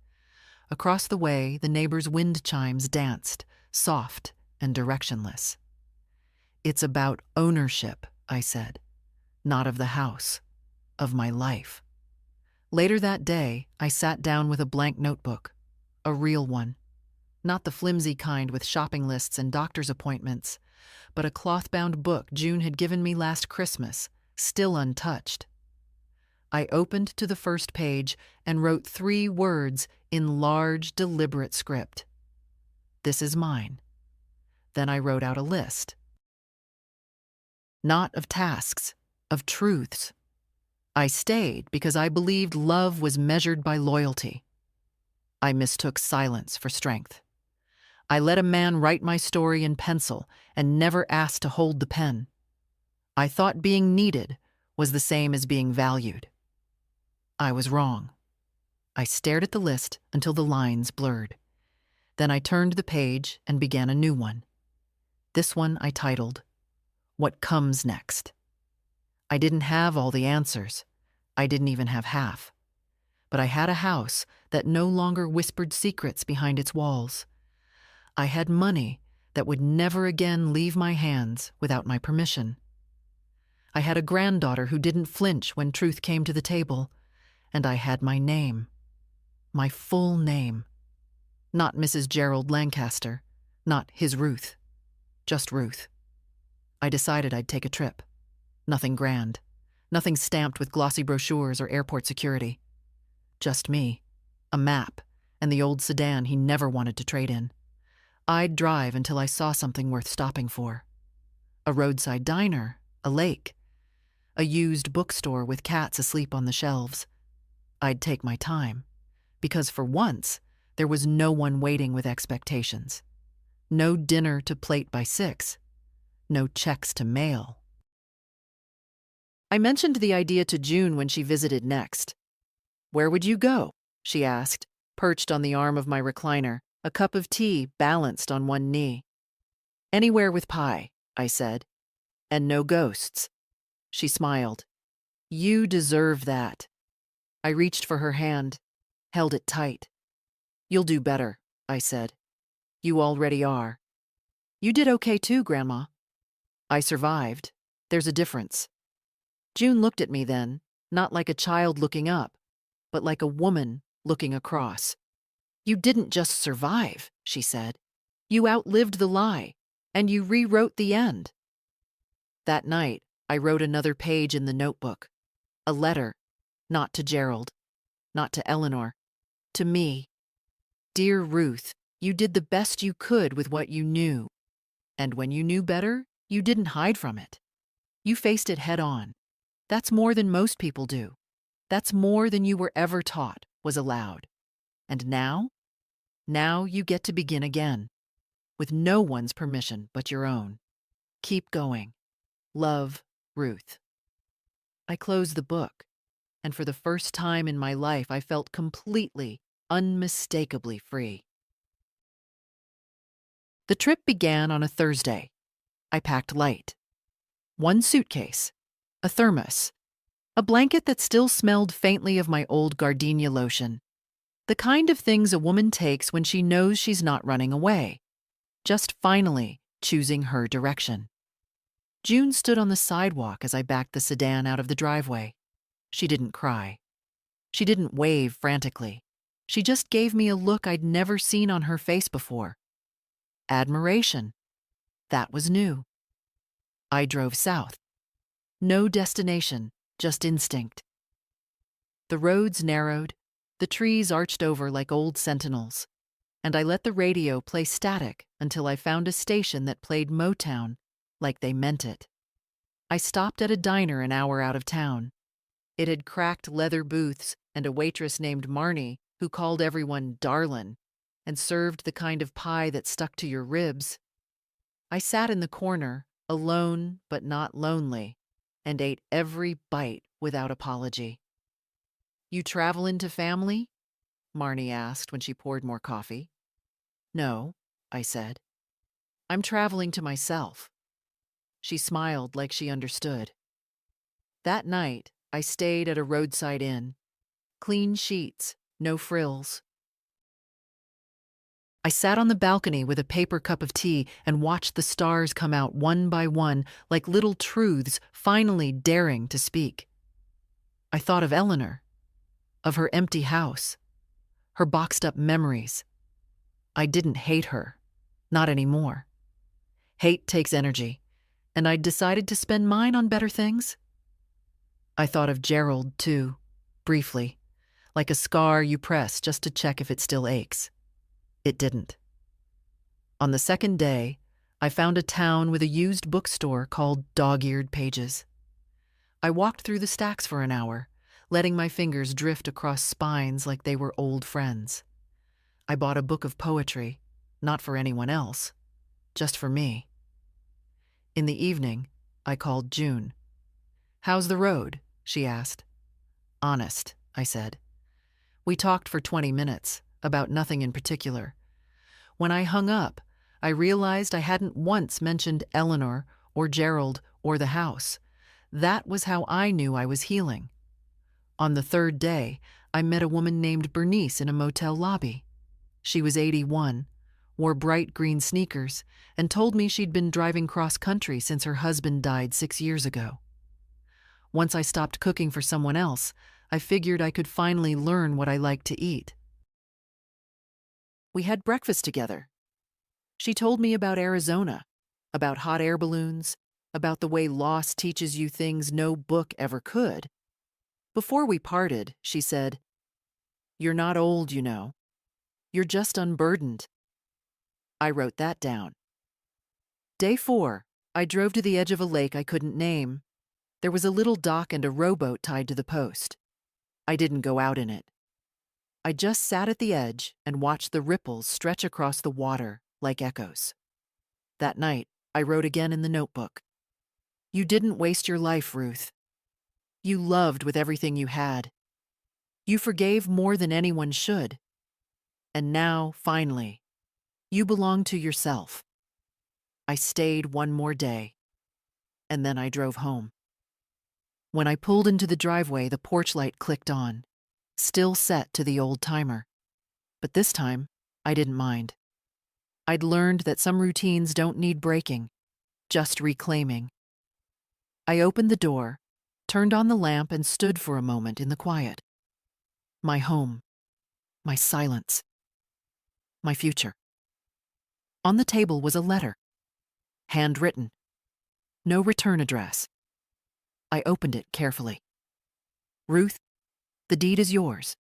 Across the way, the neighbors' wind chimes danced, soft and directionless. "It's about ownership," I said. "Not of the house, of my life." Later that day, I sat down with a blank notebook, a real one. Not the flimsy kind with shopping lists and doctor's appointments, but a cloth-bound book June had given me last Christmas, still untouched. I opened to the first page and wrote 3 words in large, deliberate script. "This is mine." Then I wrote out a list. Not of tasks, of truths. I stayed because I believed love was measured by loyalty. I mistook silence for strength. I let a man write my story in pencil and never asked to hold the pen. I thought being needed was the same as being valued. I was wrong. I stared at the list until the lines blurred. Then I turned the page and began a new one. This one I titled, "What Comes Next." I didn't have all the answers. I didn't even have half. But I had a house that no longer whispered secrets behind its walls. I had money that would never again leave my hands without my permission. I had a granddaughter who didn't flinch when truth came to the table. And I had my name. My full name. Not Mrs. Gerald Lancaster. Not his Ruth. Just Ruth. I decided I'd take a trip. Nothing grand. Nothing stamped with glossy brochures or airport security. Just me, a map, and the old sedan he never wanted to trade in. I'd drive until I saw something worth stopping for. A roadside diner, a lake, a used bookstore with cats asleep on the shelves. I'd take my time, because for once, there was no one waiting with expectations. No dinner to plate by 6. No checks to mail. I mentioned the idea to June when she visited next. "Where would you go?" she asked, perched on the arm of my recliner, a cup of tea balanced on one knee. "Anywhere with pie," I said. "And no ghosts." She smiled. "You deserve that." I reached for her hand, held it tight. "You'll do better," I said. "You already are." "You did okay too, Grandma." "I survived. There's a difference." June looked at me then, not like a child looking up, but like a woman looking across. "You didn't just survive," she said. "You outlived the lie, and you rewrote the end." That night, I wrote another page in the notebook. A letter, not to Gerald, not to Eleanor, to me. "Dear Ruth, you did the best you could with what you knew. And when you knew better, you didn't hide from it. You faced it head on. That's more than most people do. That's more than you were ever taught was allowed. And now you get to begin again, with no one's permission but your own. Keep going. Love, Ruth." I closed the book, and for the first time in my life, I felt completely, unmistakably free. The trip began on a Thursday. I packed light. One suitcase, a thermos, a blanket that still smelled faintly of my old gardenia lotion. The kind of things a woman takes when she knows she's not running away, just finally choosing her direction. June stood on the sidewalk as I backed the sedan out of the driveway. She didn't cry. She didn't wave frantically. She just gave me a look I'd never seen on her face before. Admiration. That was new. I drove south. No destination, just instinct. The roads narrowed, the trees arched over like old sentinels, and I let the radio play static until I found a station that played Motown like they meant it. I stopped at a diner an hour out of town. It had cracked leather booths and a waitress named Marnie who called everyone darlin' and served the kind of pie that stuck to your ribs. I sat in the corner, alone but not lonely, and ate every bite without apology. "You travel into family?" Marnie asked when she poured more coffee. "No," I said. "I'm traveling to myself." She smiled like she understood. That night, I stayed at a roadside inn. Clean sheets, no frills. I sat on the balcony with a paper cup of tea and watched the stars come out one by one like little truths finally daring to speak. I thought of Eleanor, of her empty house, her boxed-up memories. I didn't hate her, not anymore. Hate takes energy, and I'd decided to spend mine on better things. I thought of Gerald, too, briefly, like a scar you press just to check if it still aches. It didn't. On the second day, I found a town with a used bookstore called Dog-Eared Pages. I walked through the stacks for an hour, letting my fingers drift across spines like they were old friends. I bought a book of poetry, not for anyone else, just for me. In the evening, I called June. "How's the road?" she asked. "Honest," I said. We talked for 20 minutes, about nothing in particular. When I hung up, I realized I hadn't once mentioned Eleanor or Gerald or the house. That was how I knew I was healing. On the third day, I met a woman named Bernice in a motel lobby. She was 81, wore bright green sneakers, and told me she'd been driving cross-country since her husband died 6 years ago. Once I stopped cooking for someone else, I figured I could finally learn what I liked to eat. We had breakfast together. She told me about Arizona, about hot air balloons, about the way loss teaches you things no book ever could. Before we parted, she said, "You're not old, you know. You're just unburdened." I wrote that down. Day 4, I drove to the edge of a lake I couldn't name. There was a little dock and a rowboat tied to the post. I didn't go out in it. I just sat at the edge and watched the ripples stretch across the water like echoes. That night, I wrote again in the notebook. "You didn't waste your life, Ruth. You loved with everything you had. You forgave more than anyone should. And now, finally, you belong to yourself." I stayed one more day, and then I drove home. When I pulled into the driveway, the porch light clicked on, still set to the old timer. But this time, I didn't mind. I'd learned that some routines don't need breaking, just reclaiming. I opened the door, turned on the lamp, and stood for a moment in the quiet. My home, my silence, my future. On the table was a letter, handwritten, no return address. I opened it carefully. "Ruth, the deed is yours.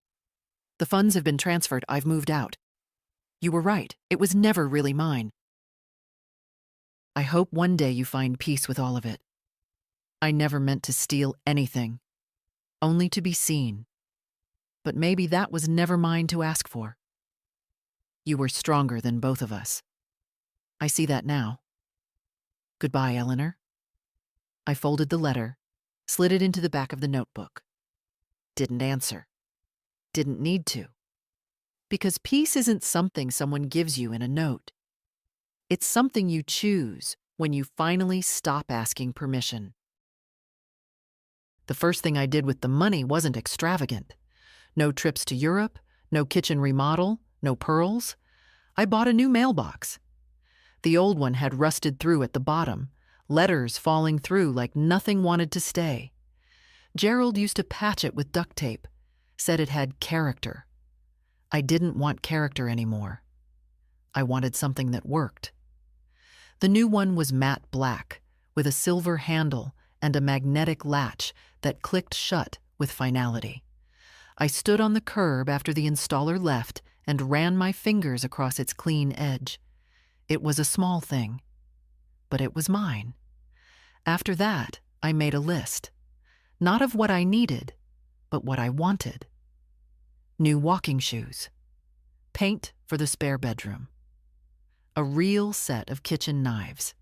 The funds have been transferred. I've moved out. You were right. It was never really mine. I hope one day you find peace with all of it. I never meant to steal anything, only to be seen. But maybe that was never mine to ask for. You were stronger than both of us. I see that now. Goodbye, Eleanor." I folded the letter, slid it into the back of the notebook. Didn't answer. Didn't need to. Because peace isn't something someone gives you in a note. It's something you choose when you finally stop asking permission. The first thing I did with the money wasn't extravagant. No trips to Europe, no kitchen remodel, no pearls. I bought a new mailbox. The old one had rusted through at the bottom, letters falling through like nothing wanted to stay. Gerald used to patch it with duct tape, said it had character. I didn't want character anymore. I wanted something that worked. The new one was matte black, with a silver handle and a magnetic latch that clicked shut with finality. I stood on the curb after the installer left and ran my fingers across its clean edge. It was a small thing, but it was mine. After that, I made a list, not of what I needed, but what I wanted. New walking shoes, paint for the spare bedroom, a real set of kitchen knives,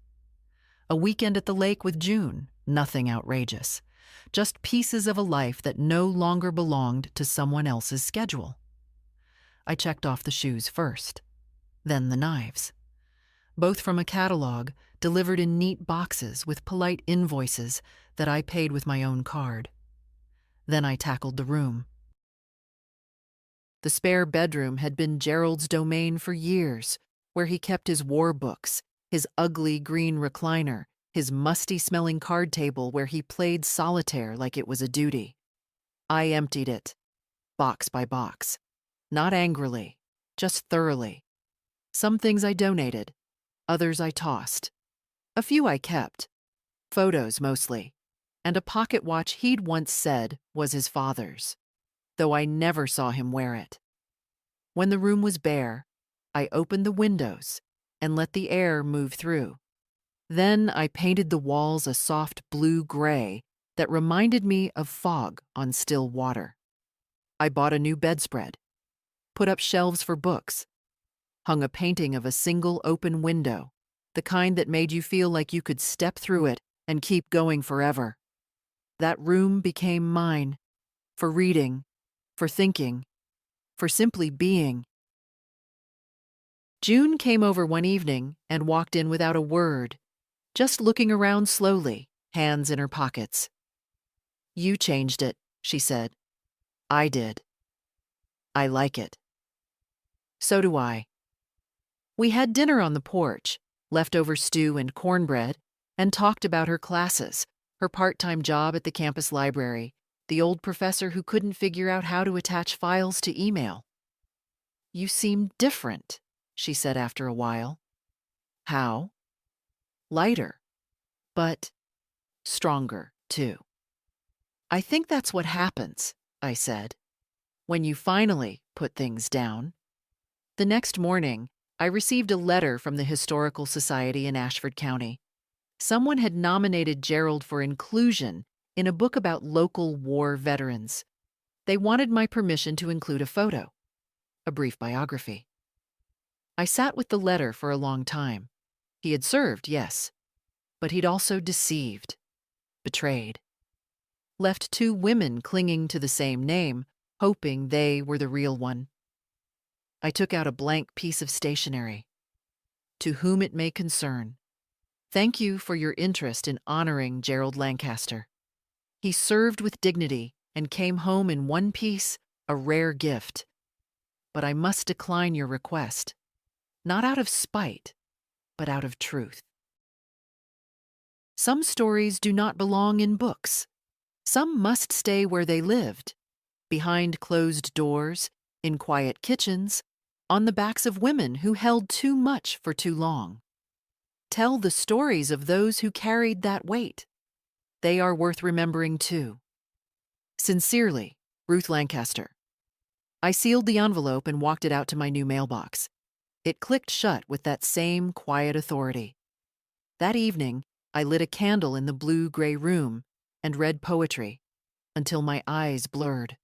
a weekend at the lake with June, nothing outrageous, just pieces of a life that no longer belonged to someone else's schedule. I checked off the shoes first, then the knives, both from a catalog delivered in neat boxes with polite invoices that I paid with my own card. Then I tackled the room. The spare bedroom had been Gerald's domain for years, where he kept his war books, his ugly green recliner, his musty-smelling card table where he played solitaire like it was a duty. I emptied it, box by box, not angrily, just thoroughly. Some things I donated, others I tossed. A few I kept, photos mostly, and a pocket watch he'd once said was his father's, though I never saw him wear it. When the room was bare, I opened the windows and let the air move through. Then I painted the walls a soft blue-gray that reminded me of fog on still water. I bought a new bedspread, put up shelves for books, hung a painting of a single open window, the kind that made you feel like you could step through it and keep going forever. That room became mine, for reading, for thinking, for simply being. June came over one evening and walked in without a word, just looking around slowly, hands in her pockets. "You changed it," she said. "I did. I like it." "So do I." We had dinner on the porch, leftover stew and cornbread, and talked about her classes, her part-time job at the campus library, the old professor who couldn't figure out how to attach files to email. "You seem different," she said after a while. "How?" "Lighter, but stronger, too." "I think that's what happens," I said, "when you finally put things down." The next morning, I received a letter from the Historical Society in Ashford County. Someone had nominated Gerald for inclusion in a book about local war veterans. They wanted my permission to include a photo, a brief biography. I sat with the letter for a long time. He had served, yes, but he'd also deceived, betrayed, left two women clinging to the same name, hoping they were the real one. I took out a blank piece of stationery. "To whom it may concern, thank you for your interest in honoring Gerald Lancaster. He served with dignity and came home in one piece, a rare gift. But I must decline your request, not out of spite, but out of truth. Some stories do not belong in books. Some must stay where they lived, behind closed doors, in quiet kitchens, on the backs of women who held too much for too long. Tell the stories of those who carried that weight. They are worth remembering too. Sincerely, Ruth Lancaster." I sealed the envelope and walked it out to my new mailbox. It clicked shut with that same quiet authority. That evening, I lit a candle in the blue-gray room and read poetry until my eyes blurred.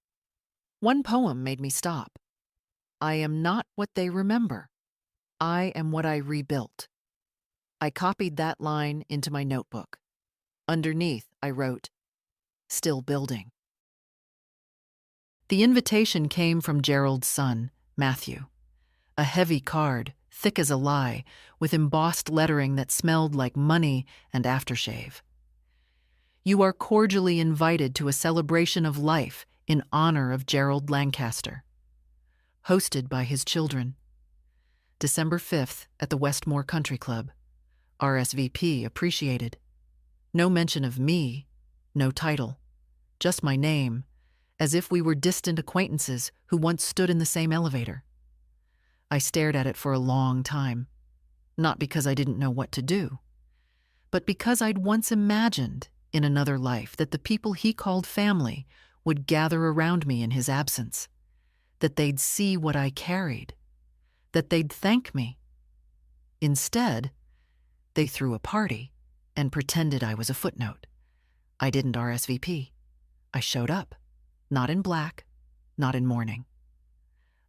One poem made me stop. "I am not what they remember. I am what I rebuilt." I copied that line into my notebook. Underneath, I wrote, "Still building." The invitation came from Gerald's son, Matthew. A heavy card, thick as a lie, with embossed lettering that smelled like money and aftershave. You are cordially invited to a celebration of life in honor of Gerald Lancaster. Hosted by his children. December 5th at the Westmore Country Club. RSVP appreciated. No mention of me, no title, just my name, as if we were distant acquaintances who once stood in the same elevator. I stared at it for a long time, not because I didn't know what to do, but because I'd once imagined in another life that the people he called family would gather around me in his absence, that they'd see what I carried, that they'd thank me. Instead, they threw a party and pretended I was a footnote. I didn't RSVP. I showed up, not in black, not in mourning.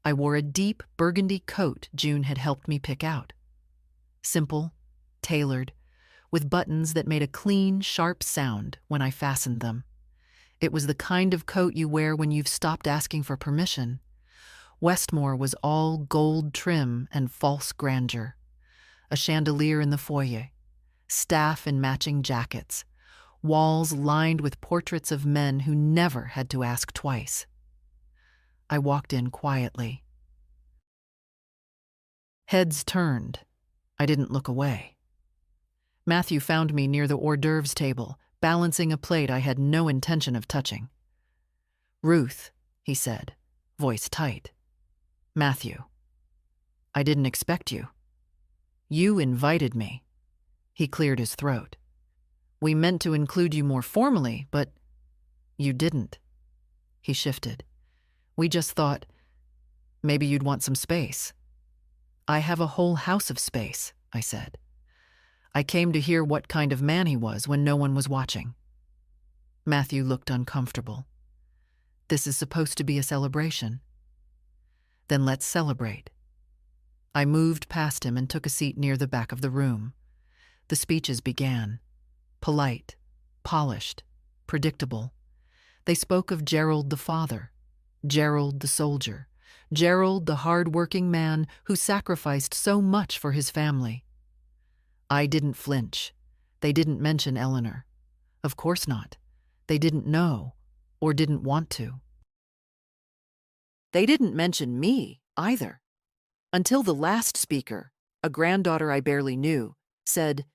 I wore a deep burgundy coat June had helped me pick out. Simple, tailored, with buttons that made a clean, sharp sound when I fastened them. It was the kind of coat you wear when you've stopped asking for permission. Westmore was all gold trim and false grandeur. A chandelier in the foyer, staff in matching jackets, walls lined with portraits of men who never had to ask twice. I walked in quietly. Heads turned. I didn't look away. Matthew found me near the hors d'oeuvres table, balancing a plate I had no intention of touching. "Ruth," he said, voice tight. "Matthew, I didn't expect you. You invited me." He cleared his throat. "We meant to include you more formally, but you didn't." He shifted. "We just thought maybe you'd want some space." "I have a whole house of space," I said. I came to hear what kind of man he was when no one was watching. Matthew looked uncomfortable. "This is supposed to be a celebration." "Then let's celebrate." I moved past him and took a seat near the back of the room. The speeches began. Polite, polished, predictable. They spoke of Gerald the father, Gerald the soldier, Gerald the hard-working man who sacrificed so much for his family. I didn't flinch. They didn't mention Eleanor. Of course not. They didn't know, or didn't want to. They didn't mention me, either. Until the last speaker, a granddaughter I barely knew, said,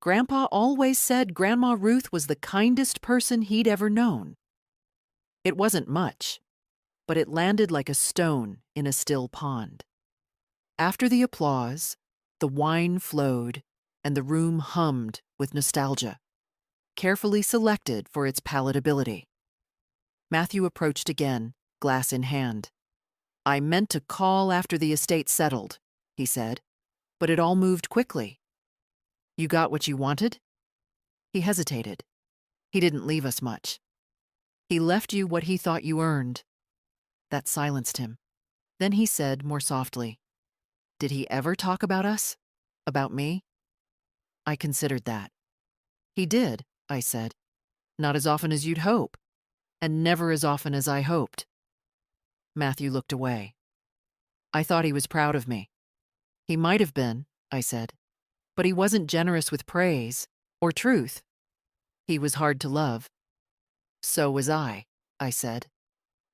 "Grandpa always said Grandma Ruth was the kindest person he'd ever known." It wasn't much, but it landed like a stone in a still pond. After the applause, the wine flowed, and the room hummed with nostalgia, carefully selected for its palatability. Matthew approached again, glass in hand. "I meant to call after the estate settled," he said, "but it all moved quickly." "You got what you wanted?" He hesitated. "He didn't leave us much. He left you what he thought you earned." That silenced him. Then he said more softly, "Did he ever talk about us? About me?" I considered that. "He did," I said. "Not as often as you'd hope, and never as often as I hoped." Matthew looked away. "I thought he was proud of me." "He might have been," I said, "but he wasn't generous with praise or truth. He was hard to love." "So was I," I said.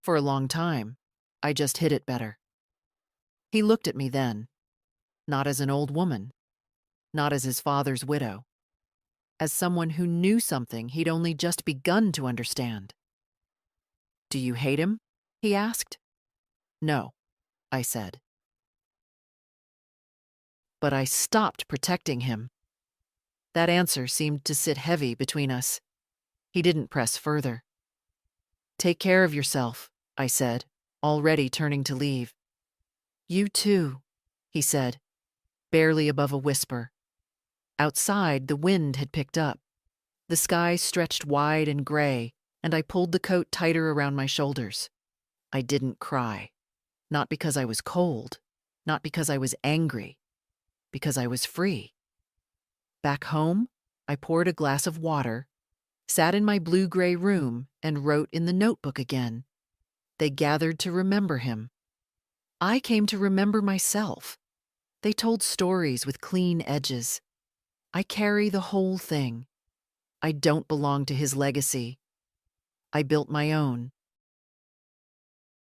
"For a long time. I just hid it better." He looked at me then, not as an old woman, not as his father's widow, as someone who knew something he'd only just begun to understand. "Do you hate him?" he asked. "No," I said. But I stopped protecting him. That answer seemed to sit heavy between us. He didn't press further. "Take care of yourself," I said, already turning to leave. "You too," he said, barely above a whisper. Outside, the wind had picked up. The sky stretched wide and gray, and I pulled the coat tighter around my shoulders. I didn't cry. Not because I was cold, not because I was angry, because I was free. Back home, I poured a glass of water, sat in my blue-gray room, and wrote in the notebook again. They gathered to remember him. I came to remember myself. They told stories with clean edges. I carry the whole thing. I don't belong to his legacy. I built my own.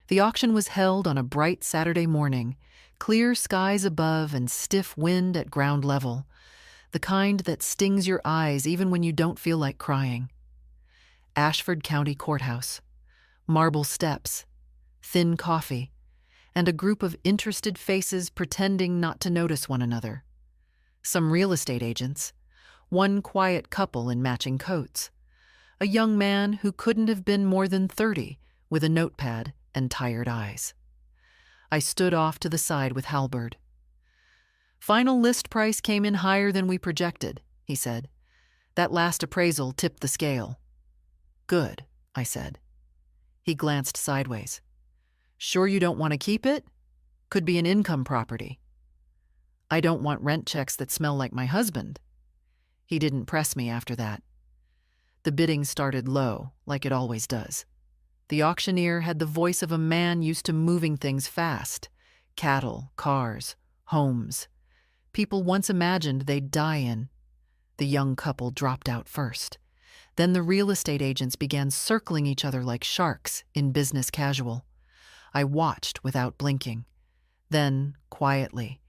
The auction was held on a bright Saturday morning, clear skies above and stiff wind at ground level, the kind that stings your eyes even when you don't feel like crying. Ashford County Courthouse, marble steps, thin coffee, and a group of interested faces pretending not to notice one another. Some real estate agents, one quiet couple in matching coats, a young man who couldn't have been more than 30 with a notepad and tired eyes. I stood off to the side with Halberd. "Final list price came in higher than we projected," he said. "That last appraisal tipped the scale." "Good," I said. He glanced sideways. "Sure you don't want to keep it? Could be an income property." "I don't want rent checks that smell like my husband." He didn't press me after that. The bidding started low, like it always does. The auctioneer had the voice of a man used to moving things fast. Cattle, cars, homes. People once imagined they'd die in. The young couple dropped out first. Then the real estate agents began circling each other like sharks in business casual. I watched without blinking. Then, quietly,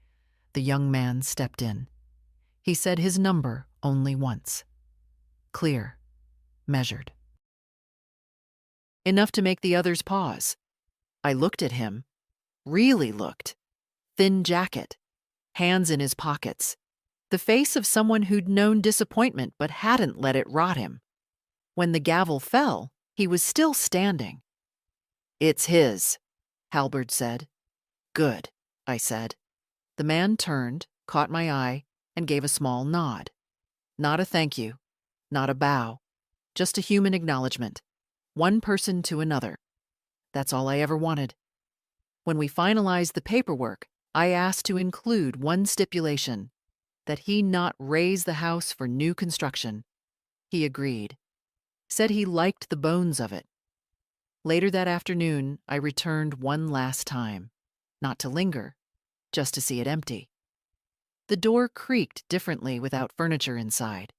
the young man stepped in. He said his number only once. Clear, measured. Enough to make the others pause. I looked at him. Really looked. Thin jacket. Hands in his pockets. The face of someone who'd known disappointment but hadn't let it rot him. When the gavel fell, he was still standing. "It's his," Halberd said. "Good," I said. The man turned, caught my eye, and gave a small nod. Not a thank you, not a bow, just a human acknowledgement. One person to another. That's all I ever wanted. When we finalized the paperwork, I asked to include one stipulation, that he not raise the house for new construction. He agreed. Said he liked the bones of it. Later that afternoon, I returned one last time. Not to linger, just to see it empty. The door creaked differently without furniture inside.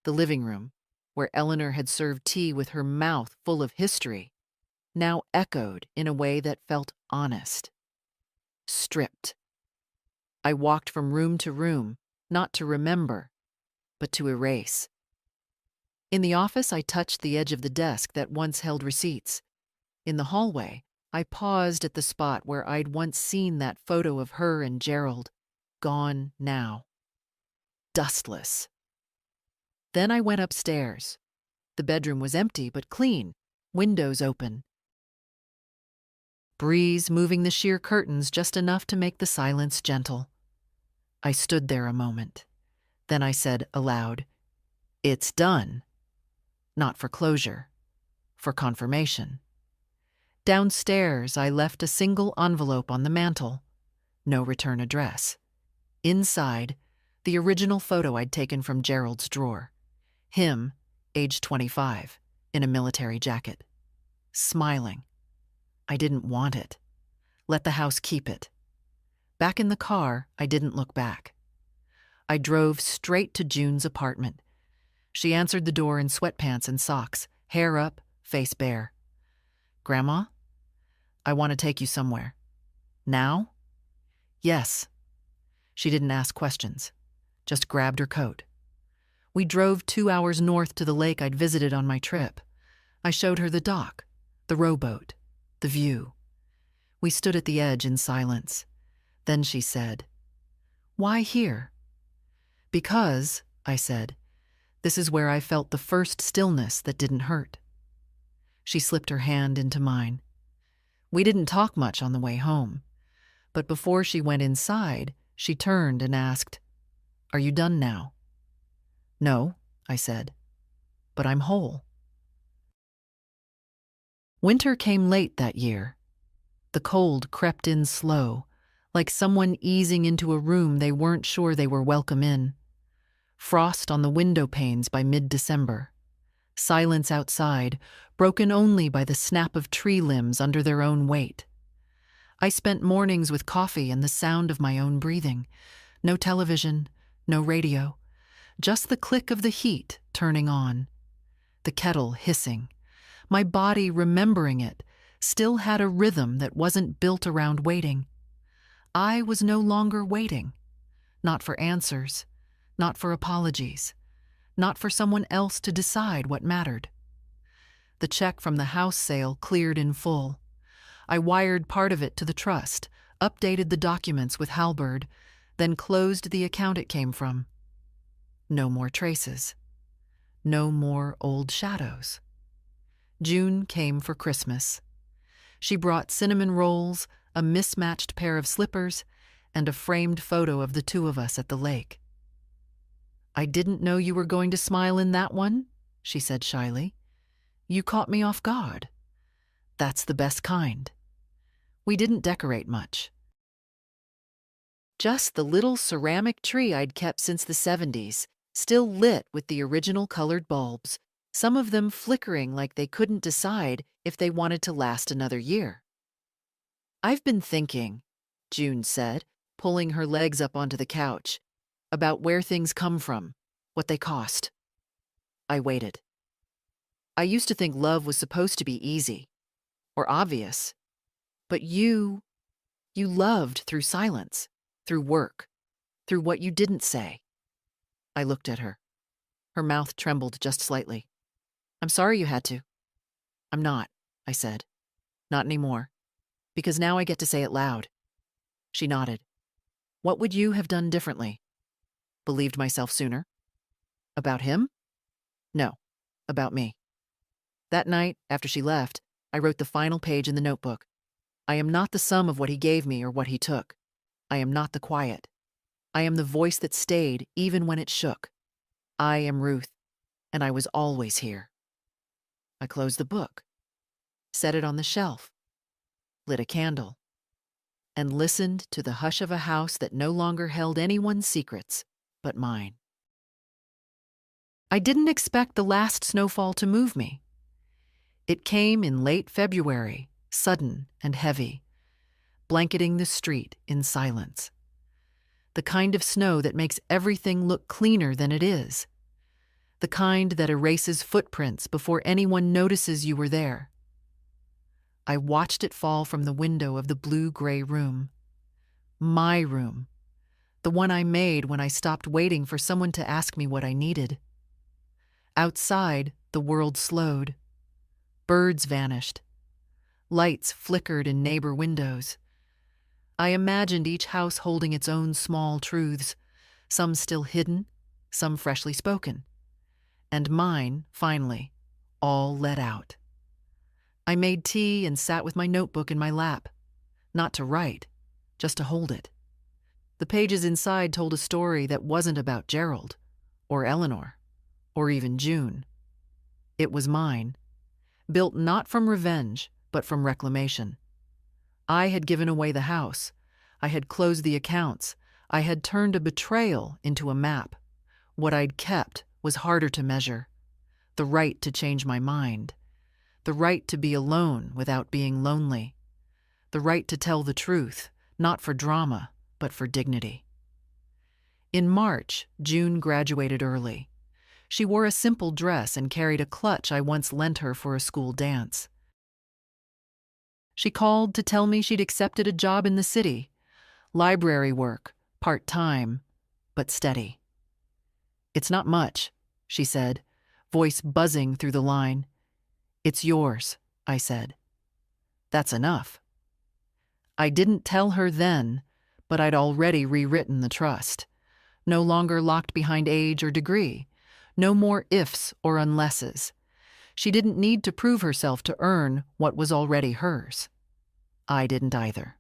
The living room, where Eleanor had served tea with her mouth full of history, now echoed in a way that felt honest. Stripped. I walked from room to room, not to remember, but to erase. In the office, I touched the edge of the desk that once held receipts. In the hallway, I paused at the spot where I'd once seen that photo of her and Gerald, gone now. Dustless. Then I went upstairs. The bedroom was empty but clean, windows open. Breeze moving the sheer curtains just enough to make the silence gentle. I stood there a moment. Then I said aloud, "It's done." Not for closure, for confirmation. Downstairs, I left a single envelope on the mantel. No return address. Inside, the original photo I'd taken from Gerald's drawer. Him, age 25, in a military jacket. Smiling. I didn't want it. Let the house keep it. Back in the car, I didn't look back. I drove straight to June's apartment. She answered the door in sweatpants and socks, hair up, face bare. "Grandma? I want to take you somewhere." "Now?" "Yes." She didn't ask questions, just grabbed her coat. We drove 2 hours north to the lake I'd visited on my trip. I showed her the dock, the rowboat, the view. We stood at the edge in silence. Then she said, "Why here?" "Because," I said, "this is where I felt the first stillness that didn't hurt." She slipped her hand into mine. We didn't talk much on the way home, but before she went inside, she turned and asked, "Are you done now?" "No," I said, "but I'm whole." Winter came late that year. The cold crept in slow, like someone easing into a room they weren't sure they were welcome in. Frost on the window panes by mid-December. Silence outside, broken only by the snap of tree limbs under their own weight. I spent mornings with coffee and the sound of my own breathing. No television, no radio, just the click of the heat turning on. The kettle hissing. My body, remembering it, still had a rhythm that wasn't built around waiting. I was no longer waiting. Not for answers, not for apologies, not for someone else to decide what mattered. The check from the house sale cleared in full. I wired part of it to the trust, updated the documents with Halberd, then closed the account it came from. No more traces. No more old shadows. June came for Christmas. She brought cinnamon rolls, a mismatched pair of slippers, and a framed photo of the two of us at the lake. "I didn't know you were going to smile in that one," she said shyly. "You caught me off guard. That's the best kind." We didn't decorate much. Just the little ceramic tree I'd kept since the 70s, still lit with the original colored bulbs, some of them flickering like they couldn't decide if they wanted to last another year. "I've been thinking," June said, pulling her legs up onto the couch, "about where things come from, what they cost." I waited. I used to think love was supposed to be easy, or obvious. But you loved through silence, through work, through what you didn't say. I looked at her. Her mouth trembled just slightly. "I'm sorry you had to." "I'm not," I said. "Not anymore. Because now I get to say it loud." She nodded. "What would you have done differently?" "Believed myself sooner." "About him?" "No, about me." That night, after she left, I wrote the final page in the notebook. I am not the sum of what he gave me or what he took. I am not the quiet. I am the voice that stayed even when it shook. I am Ruth, and I was always here. I closed the book, set it on the shelf, lit a candle, and listened to the hush of a house that no longer held anyone's secrets but mine. I didn't expect the last snowfall to move me. It came in late February, sudden and heavy, blanketing the street in silence. The kind of snow that makes everything look cleaner than it is. The kind that erases footprints before anyone notices you were there. I watched it fall from the window of the blue-gray room. My room. The one I made when I stopped waiting for someone to ask me what I needed. Outside, the world slowed. Birds vanished. Lights flickered in neighbor windows. I imagined each house holding its own small truths, some still hidden, some freshly spoken. And mine, finally, all let out. I made tea and sat with my notebook in my lap, not to write, just to hold it. The pages inside told a story that wasn't about Gerald, or Eleanor, or even June. It was mine, built not from revenge, but from reclamation. I had given away the house. I had closed the accounts. I had turned a betrayal into a map. What I'd kept was harder to measure. The right to change my mind. The right to be alone without being lonely. The right to tell the truth, not for drama, but for dignity. In March, June graduated early. She wore a simple dress and carried a clutch I once lent her for a school dance. She called to tell me she'd accepted a job in the city. Library work, part-time, but steady. "It's not much," she said, voice buzzing through the line. "It's yours," I said. "That's enough." I didn't tell her then, but I'd already rewritten the trust. No longer locked behind age or degree. No more ifs or unlesses. She didn't need to prove herself to earn what was already hers. I didn't either.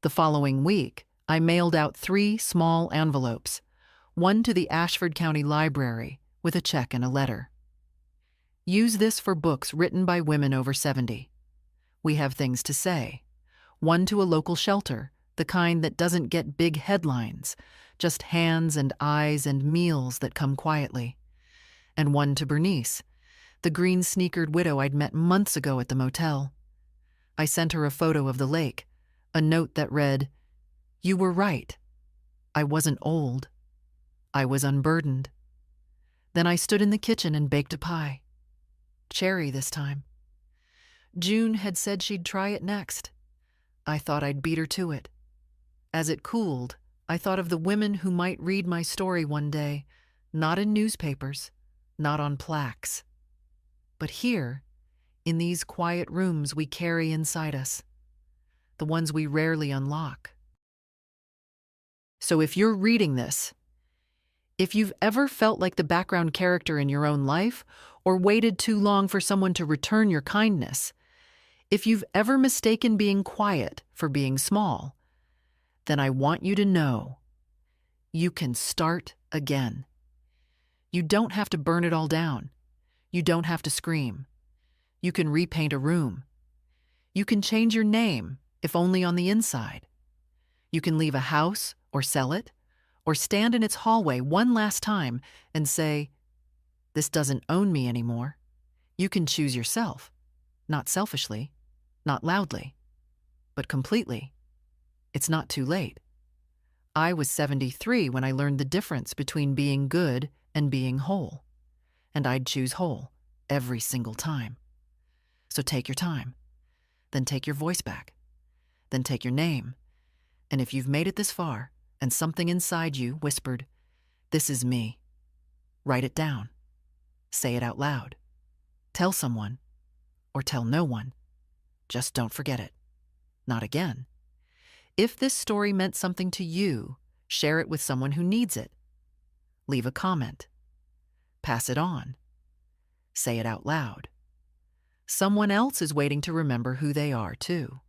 The following week, I mailed out 3 small envelopes, one to the Ashford County Library with a check and a letter. "Use this for books written by women over 70. We have things to say." One to a local shelter, the kind that doesn't get big headlines, just hands and eyes and meals that come quietly. And one to Bernice, the green-sneakered widow I'd met months ago at the motel. I sent her a photo of the lake, a note that read, "You were right. I wasn't old. I was unburdened." Then I stood in the kitchen and baked a pie. Cherry this time. June had said she'd try it next. I thought I'd beat her to it. As it cooled, I thought of the women who might read my story one day, not in newspapers, not on plaques, but here, in these quiet rooms we carry inside us, the ones we rarely unlock. So if you're reading this, if you've ever felt like the background character in your own life or waited too long for someone to return your kindness, if you've ever mistaken being quiet for being small, then I want you to know you can start again. You don't have to burn it all down. You don't have to scream. You can repaint a room. You can change your name, if only on the inside. You can leave a house or sell it, or stand in its hallway one last time and say, "This doesn't own me anymore." You can choose yourself, not selfishly, not loudly, but completely. It's not too late. I was 73 when I learned the difference between being good and being whole, and I'd choose whole every single time. So take your time, then take your voice back, then take your name, and if you've made it this far and something inside you whispered, "This is me," write it down, say it out loud, tell someone, or tell no one. Just don't forget it. Not again. If this story meant something to you, share it with someone who needs it. Leave a comment. Pass it on. Say it out loud. Someone else is waiting to remember who they are, too.